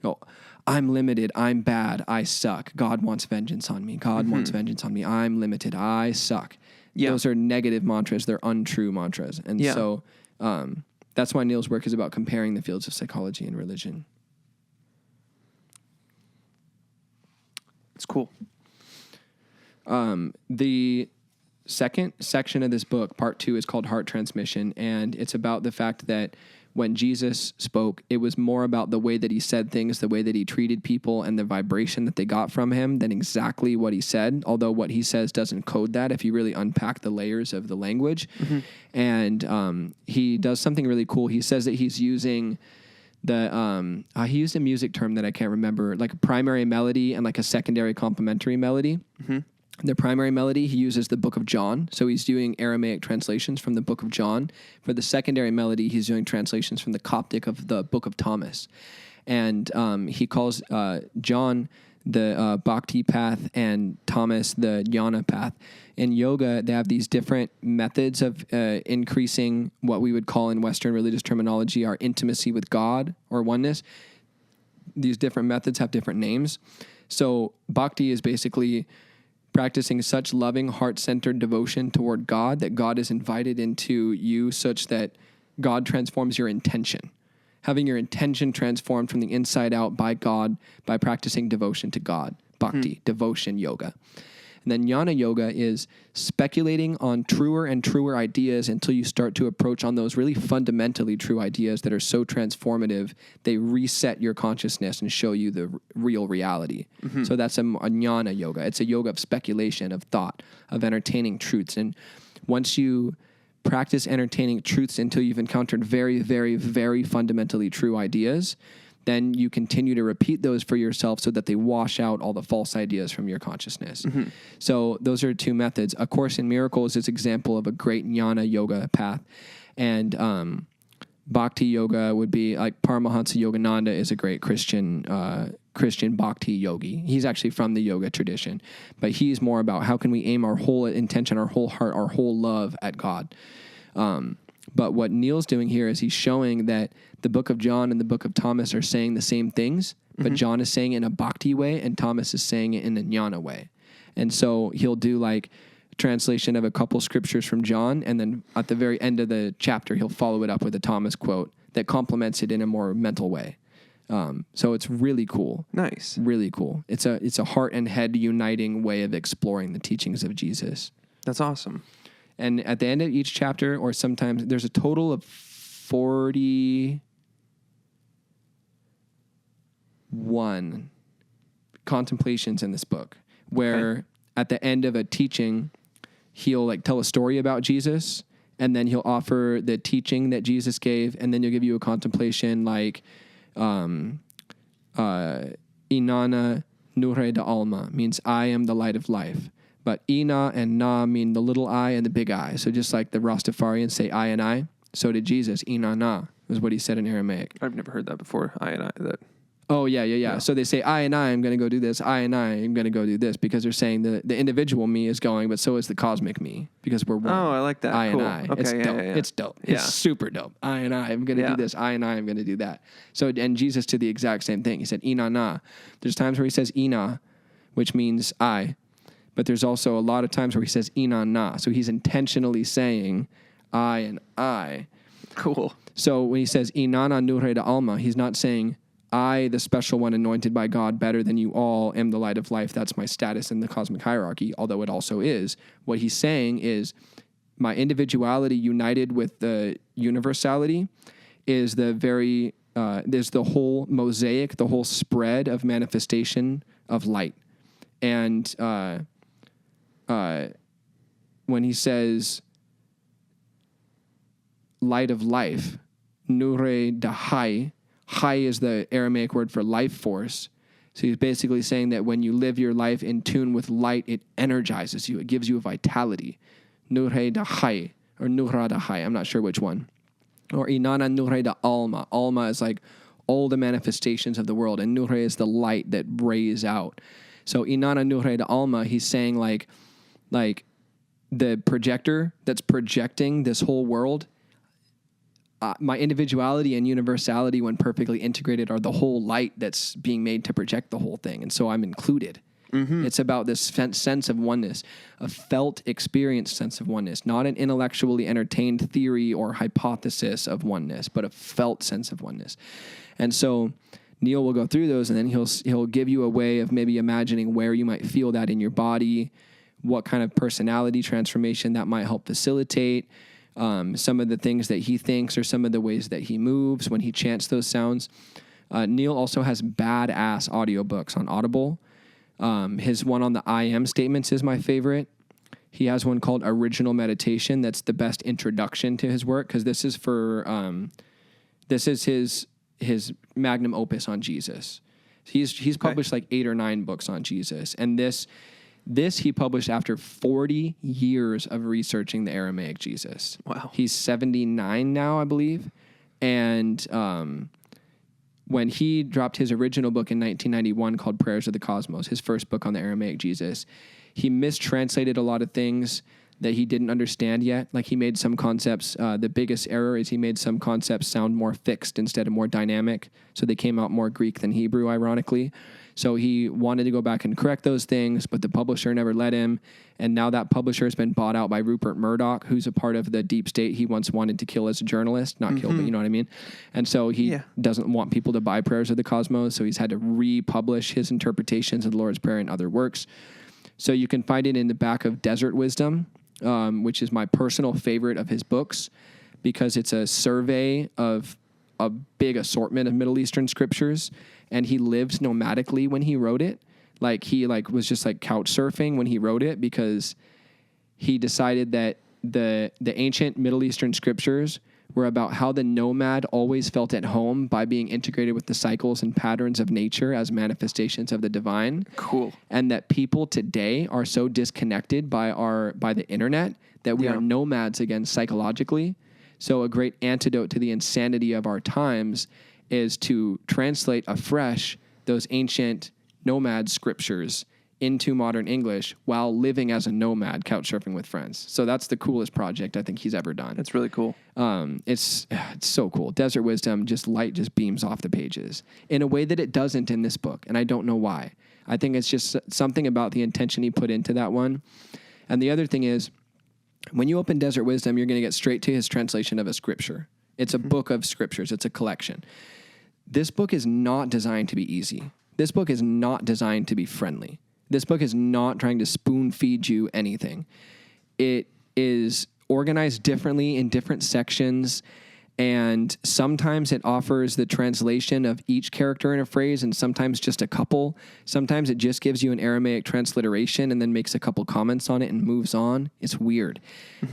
S1: Oh, I'm limited. I'm bad. I suck. God wants vengeance on me. God wants vengeance on me. I'm limited. I suck. Yeah. Those are negative mantras. They're untrue mantras. And so that's why Neil's work is about comparing the fields of psychology and religion.
S2: It's cool.
S1: The second section of this book, part 2, is called Heart Transmission, and it's about the fact that when Jesus spoke, it was more about the way that he said things, the way that he treated people, and the vibration that they got from him than exactly what he said, although what he says doesn't code that if you really unpack the layers of the language. And he does something really cool. He says that he's using he used a music term that I can't remember, like a primary melody and like a secondary complementary melody. The primary melody, he uses the Book of John. So he's doing Aramaic translations from the Book of John. For the secondary melody, he's doing translations from the Coptic of the Book of Thomas. And he calls John the Bhakti path and Thomas the Jnana path. In yoga, they have these different methods of increasing what we would call in Western religious terminology our intimacy with God or oneness. These different methods have different names. So Bhakti is basically practicing such loving, heart-centered devotion toward God that God is invited into you, such that God transforms your intention. Having your intention transformed from the inside out by God by practicing devotion to God. Bhakti, devotion yoga. And then jnana yoga is speculating on truer and truer ideas until you start to approach on those really fundamentally true ideas that are so transformative, they reset your consciousness and show you the real reality. So that's a jnana yoga. It's a yoga of speculation, of thought, of entertaining truths. And once you practice entertaining truths until you've encountered very, very, very fundamentally true ideas, then you continue to repeat those for yourself so that they wash out all the false ideas from your consciousness. So those are two methods. A Course in Miracles is an example of a great jnana yoga path. And bhakti yoga would be like Paramahansa Yogananda is a great Christian bhakti yogi. He's actually from the yoga tradition. But he's more about how can we aim our whole intention, our whole heart, our whole love at God. But what Neil's doing here is he's showing that the book of John and the book of Thomas are saying the same things, but John is saying it in a bhakti way and Thomas is saying it in a jnana way. And so he'll do like translation of a couple scriptures from John, and then at the very end of the chapter, he'll follow it up with a Thomas quote that complements it in a more mental way. So it's really cool.
S2: Nice.
S1: Really cool. It's a heart and head uniting way of exploring the teachings of Jesus.
S2: That's awesome.
S1: And at the end of each chapter, or sometimes there's a total of 41 contemplations in this book, where at the end of a teaching, he'll like tell a story about Jesus, and then he'll offer the teaching that Jesus gave, and then he'll give you a contemplation like Inanna Nure da Alma means I am the light of life. But Ina and Na mean the little I and the big I. So just like the Rastafarians say I and I, so did Jesus. Ina Na is what he said in Aramaic.
S2: I've never heard that before. I and I. That.
S1: Oh, yeah. So they say I and I am going to go do this. I and I am going to go do this, because they're saying the individual me is going, but so is the cosmic me, because we're one.
S2: Oh, I like that.
S1: I
S2: cool.
S1: and I.
S2: Okay,
S1: It's dope.
S2: Yeah.
S1: It's dope.
S2: Yeah.
S1: It's super dope. I and I am going to do this. I and I am going to do that. So, and Jesus did the exact same thing. He said Ina Na. There's times where he says Ina, which means I. But there's also a lot of times where he says Ina Na. So he's intentionally saying I and I.
S2: Cool.
S1: So when he says Inanna Nure da Alma, he's not saying I, the special one anointed by God, better than you all, am the light of life. That's my status in the cosmic hierarchy, although it also is. What he's saying is my individuality united with the universality is the very, there's the whole mosaic, the whole spread of manifestation of light. And when he says light of life, Nure da Hai is the Aramaic word for life force. So he's basically saying that when you live your life in tune with light, it energizes you. It gives you a vitality. Nure da Hai, or Nura da Hai, I'm not sure which one. Or Inanna Nure da Alma. Alma is like all the manifestations of the world, and Nure is the light that rays out. So Inanna Nure da Alma, he's saying like the projector that's projecting this whole world, my individuality and universality, when perfectly integrated, are the whole light that's being made to project the whole thing. And so I'm included. Mm-hmm. It's about this sense of oneness, a felt, experienced sense of oneness, not an intellectually entertained theory or hypothesis of oneness, but a felt sense of oneness. And so Neil will go through those, and then he'll give you a way of maybe imagining where you might feel that in your body, what kind of personality transformation that might help facilitate, some of the things that he thinks or some of the ways that he moves when he chants those sounds. Neil also has badass audiobooks on Audible. His one on the I am statements is my favorite. He has one called Original Meditation. That's the best introduction to his work, because this is his magnum opus on Jesus. He's published like 8 or 9 books on Jesus, and this he published after 40 years of researching the Aramaic Jesus.
S2: Wow.
S1: He's 79 now, I believe. And when he dropped his original book in 1991 called Prayers of the Cosmos, his first book on the Aramaic Jesus, he mistranslated a lot of things that he didn't understand yet. Like he made some concepts, the biggest error is he made some concepts sound more fixed instead of more dynamic. So they came out more Greek than Hebrew, ironically. So he wanted to go back and correct those things, but the publisher never let him. And now that publisher has been bought out by Rupert Murdoch, who's a part of the deep state he once wanted to kill as a journalist. Not kill, but you know what I mean? And so he doesn't want people to buy Prayers of the Cosmos, so he's had to republish his interpretations of the Lord's Prayer and other works. So you can find it in the back of Desert Wisdom, which is my personal favorite of his books, because it's a survey of a big assortment of Middle Eastern scriptures, and he lived nomadically when he wrote it. Like he was just like couch surfing when he wrote it, because he decided that the ancient Middle Eastern scriptures were about how the nomad always felt at home by being integrated with the cycles and patterns of nature as manifestations of the divine.
S2: Cool.
S1: And that people today are so disconnected by the internet that we are nomads again psychologically. So a great antidote to the insanity of our times is to translate afresh those ancient nomad scriptures into modern English while living as a nomad, couch surfing with friends. So that's the coolest project I think he's ever done.
S2: That's really cool.
S1: It's so cool. Desert Wisdom, light just beams off the pages in a way that it doesn't in this book. And I don't know why. I think it's just something about the intention he put into that one. And the other thing is, when you open Desert Wisdom, you're going to get straight to his translation of a scripture. It's a book of scriptures. It's a collection. This book is not designed to be easy. This book is not designed to be friendly. This book is not trying to spoon feed you anything. It is organized differently in different sections, and sometimes it offers the translation of each character in a phrase, and sometimes just a couple. Sometimes it just gives you an Aramaic transliteration and then makes a couple comments on it and moves on. It's weird.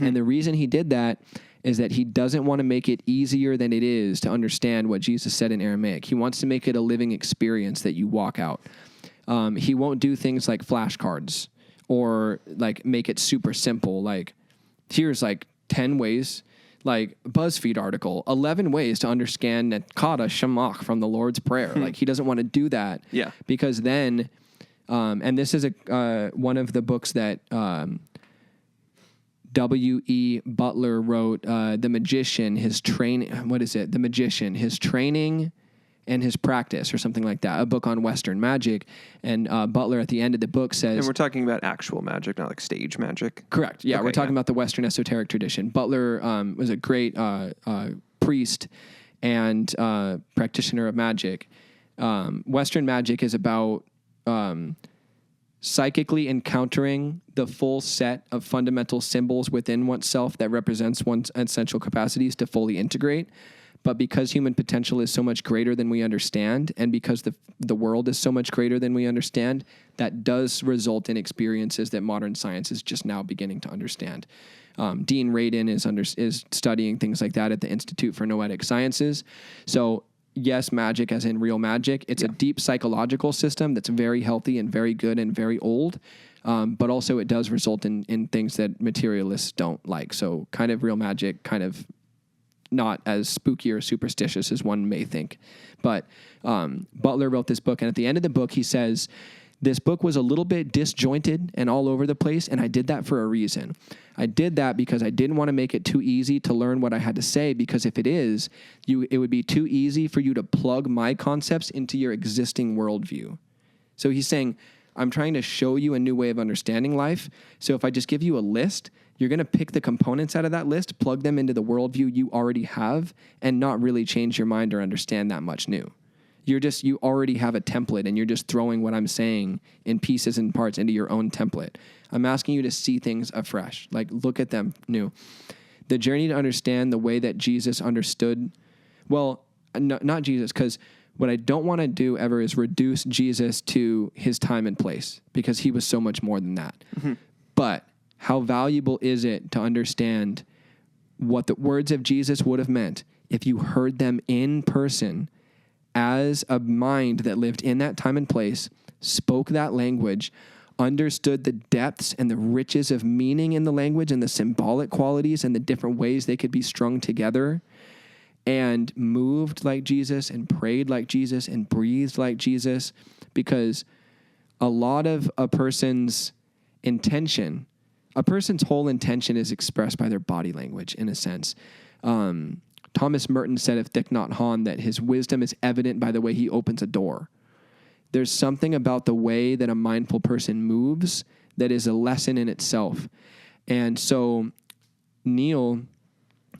S1: And the reason he did that is that he doesn't want to make it easier than it is to understand what Jesus said in Aramaic. He wants to make it a living experience that you walk out. He won't do things like flashcards or like make it super simple. Like, here's like 10 ways, like BuzzFeed article, 11 ways to understand Netkata Shamach from the Lord's Prayer. Like, he doesn't want to do that.
S2: Yeah.
S1: Because then, and this is one of the books that W.E. Butler wrote, The Magician, His Training. What is it? The Magician, His Training and His Practice, or something like that, a book on Western magic. And Butler at the end of the book says...
S2: And we're talking about actual magic, not like stage magic.
S1: Correct. Yeah,
S2: Okay,
S1: we're talking about the Western esoteric tradition. Butler was a great priest and practitioner of magic. Western magic is about psychically encountering the full set of fundamental symbols within oneself that represents one's essential capacities to fully integrate. But because human potential is so much greater than we understand, and because the world is so much greater than we understand, that does result in experiences that modern science is just now beginning to understand. Dean Radin is studying things like that at the Institute for Noetic Sciences. So yes, magic as in real magic. It's a deep psychological system that's very healthy and very good and very old. But also it does result in things that materialists don't like. So kind of real magic, kind of not as spooky or superstitious as one may think. But Butler wrote this book, and at the end of the book, he says, this book was a little bit disjointed and all over the place, and I did that for a reason. I did that because I didn't want to make it too easy to learn what I had to say, because if it is, it would be too easy for you to plug my concepts into your existing worldview. So he's saying, I'm trying to show you a new way of understanding life. So if I just give you a list, you're going to pick the components out of that list, plug them into the worldview you already have, and not really change your mind or understand that much new. You already have a template, and you're just throwing what I'm saying in pieces and parts into your own template. I'm asking you to see things afresh, like look at them new. The journey to understand the way that Jesus understood, well, not Jesus, because what I don't want to do ever is reduce Jesus to his time and place, because he was so much more than that. Mm-hmm. But how valuable is it to understand what the words of Jesus would have meant if you heard them in person as a mind that lived in that time and place, spoke that language, understood the depths and the riches of meaning in the language and the symbolic qualities and the different ways they could be strung together, and moved like Jesus and prayed like Jesus and breathed like Jesus? Because a lot of a person's whole intention is expressed by their body language, in a sense. Thomas Merton said of Thich Nhat Hanh that his wisdom is evident by the way he opens a door. There's something about the way that a mindful person moves that is a lesson in itself. And so Neil,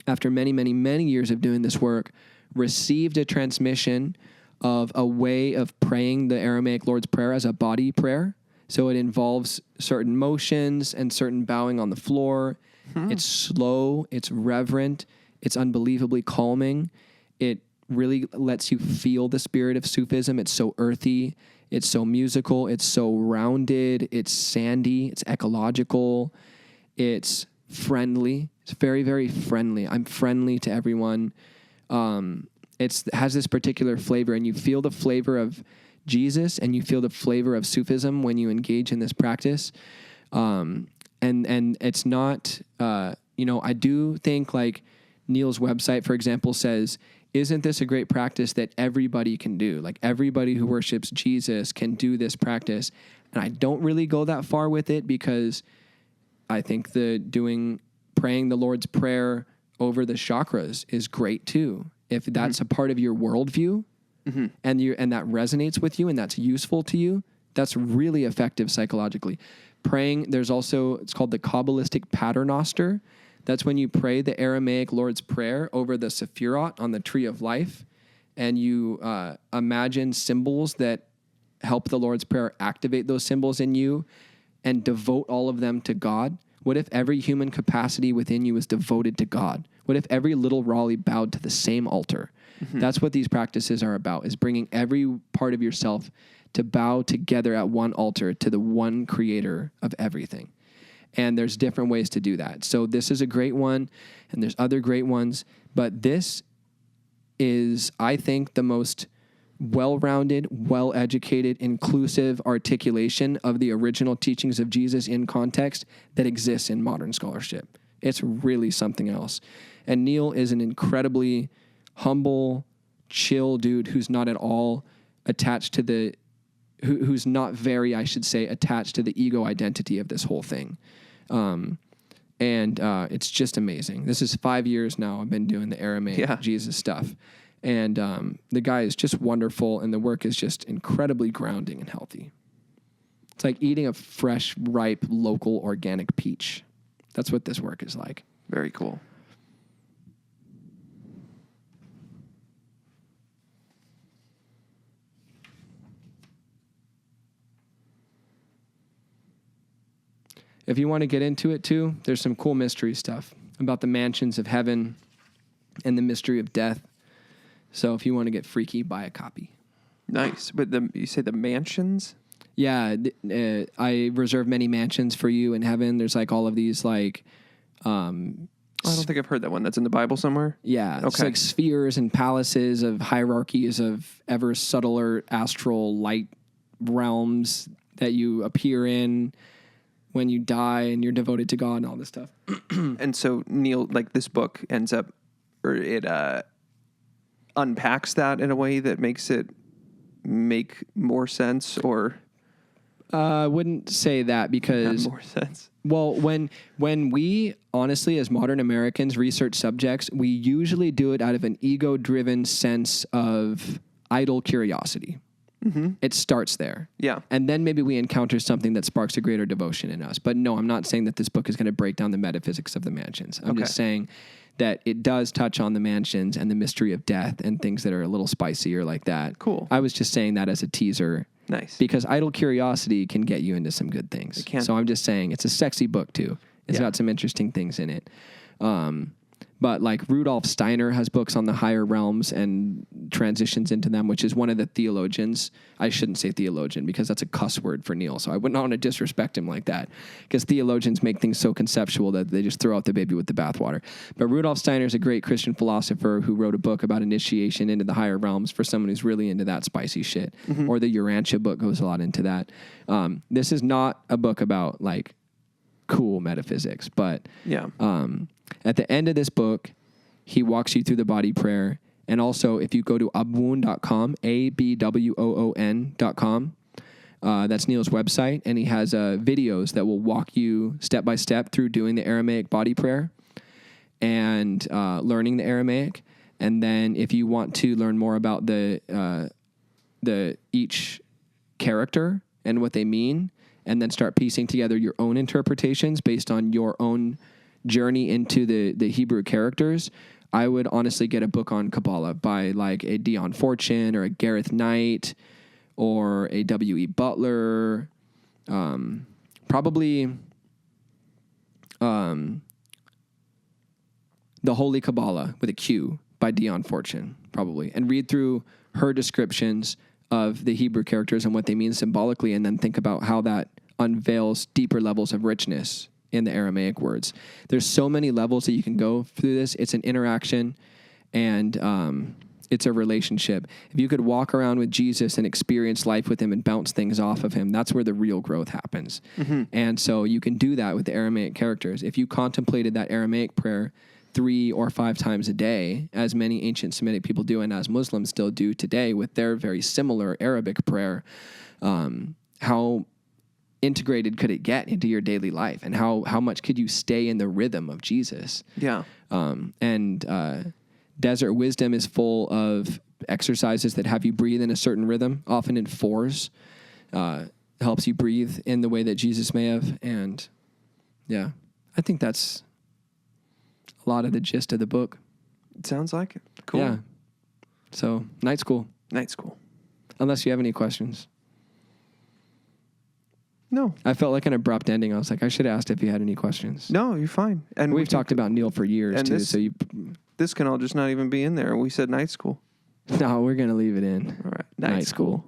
S1: after many, many, many years of doing this work, received a transmission of a way of praying the Aramaic Lord's Prayer as a body prayer. So it involves certain motions and certain bowing on the floor. It's slow, it's reverent, it's unbelievably calming. It really lets you feel the spirit of Sufism. It's so earthy, it's so musical, it's so rounded, it's sandy, it's ecological, it's friendly. It's very, very friendly. I'm friendly to everyone. It has this particular flavor, and you feel the flavor of Jesus and you feel the flavor of Sufism when you engage in this practice. And it's not, I do think, like, Neil's website, for example, says, isn't this a great practice that everybody can do? Like, everybody who worships Jesus can do this practice And I don't really go that far with it because I think praying the Lord's Prayer over the chakras is great too. If that's a part of your worldview and that resonates with you and that's useful to you, that's really effective psychologically. Praying, it's called the Kabbalistic Paternoster. That's when you pray the Aramaic Lord's Prayer over the Sephirot on the Tree of Life, and you imagine symbols that help the Lord's Prayer activate those symbols in you and devote all of them to God. What if every human capacity within you is devoted to God? What if every little Raleigh bowed to the same altar? That's what these practices are about, is bringing every part of yourself to bow together at one altar to the one creator of everything. And there's different ways to do that. So this is a great one, and there's other great ones, but this is, I think, the most well-rounded, well-educated, inclusive articulation of the original teachings of Jesus in context that exists in modern scholarship. It's really something else. And Neil is an incredibly humble, chill dude who's not at all attached to who's not very, I should say, attached to the ego identity of this whole thing. And it's just amazing. This is 5 years now I've been doing the Aramaic Jesus stuff. And the guy is just wonderful, and the work is just incredibly grounding and healthy. It's like eating a fresh, ripe, local, organic peach. That's what this work is like.
S2: Very cool.
S1: If you want to get into it too, there's some cool mystery stuff about the mansions of heaven and the mystery of death. So if you want to get freaky, buy a copy.
S2: Nice. But you say the mansions?
S1: Yeah, I reserve many mansions for you in heaven. There's like all of these like...
S2: I don't think I've heard that one. That's in the Bible somewhere?
S1: Yeah. It's like spheres and palaces of hierarchies of ever subtler astral light realms that you appear in when you die and you're devoted to God and all this stuff.
S2: And so, Neil, like this book ends up, or it unpacks that in a way that makes it make more sense, or...
S1: I wouldn't say that because...
S2: More sense.
S1: Well, when we, honestly, as modern Americans research subjects, we usually do it out of an ego-driven sense of idle curiosity. Mm-hmm. It starts there.
S2: Yeah.
S1: And then maybe we encounter something that sparks a greater devotion in us. But no, I'm not saying that this book is going to break down the metaphysics of the mansions. I'm just saying that it does touch on the mansions and the mystery of death and things that are a little spicier like that.
S2: Cool.
S1: I was just saying that as a teaser.
S2: Nice.
S1: Because idle curiosity can get you into some good things.
S2: It can.
S1: So I'm just saying it's a sexy book too. It's got some interesting things in it. But like Rudolf Steiner has books on the higher realms and transitions into them, which is one of the theologians. I shouldn't say theologian because that's a cuss word for Neil. So I wouldn't want to disrespect him like that because theologians make things so conceptual that they just throw out the baby with the bathwater. But Rudolf Steiner is a great Christian philosopher who wrote a book about initiation into the higher realms for someone who's really into that spicy shit. Mm-hmm. Or the Urantia book goes a lot into that. This is not a book about like cool metaphysics, but at the end of this book, he walks you through the body prayer. And also, if you go to abwoon.com, abwoon.com, that's Neil's website, and he has videos that will walk you step by step through doing the Aramaic body prayer and learning the Aramaic. And then if you want to learn more about the each character and what they mean, and then start piecing together your own interpretations based on your own journey into the Hebrew characters, I would honestly get a book on Kabbalah by like a Dion Fortune or a Gareth Knight or a W.E. Butler, probably The Holy Kabbalah with a Q by Dion Fortune, probably, and read through her descriptions of the Hebrew characters and what they mean symbolically, and then think about how that unveils deeper levels of richness in the Aramaic words. There's so many levels that you can go through this. It's an interaction, and it's a relationship. If you could walk around with Jesus and experience life with him and bounce things off of him, that's where the real growth happens. Mm-hmm. And so you can do that with the Aramaic characters. If you contemplated that Aramaic prayer 3 or 5 times a day, as many ancient Semitic people do and as Muslims still do today with their very similar Arabic prayer, how integrated could it get into your daily life, and how much could you stay in the rhythm of Jesus?
S2: Yeah.
S1: Desert wisdom is full of exercises that have you breathe in a certain rhythm, often in fours. Helps you breathe in the way that Jesus may have. And yeah, I think that's a lot of the gist of the book.
S2: It sounds like it. Cool.
S1: Yeah. So night school.
S2: Night school.
S1: Unless you have any questions.
S2: No.
S1: I felt like an abrupt ending. I was like, I should have asked if you had any questions.
S2: No, you're fine. And
S1: we've talked about Neil for years too.
S2: This can all just not even be in there. We said night school.
S1: No, we're going to leave it in.
S2: All right.
S1: Night school.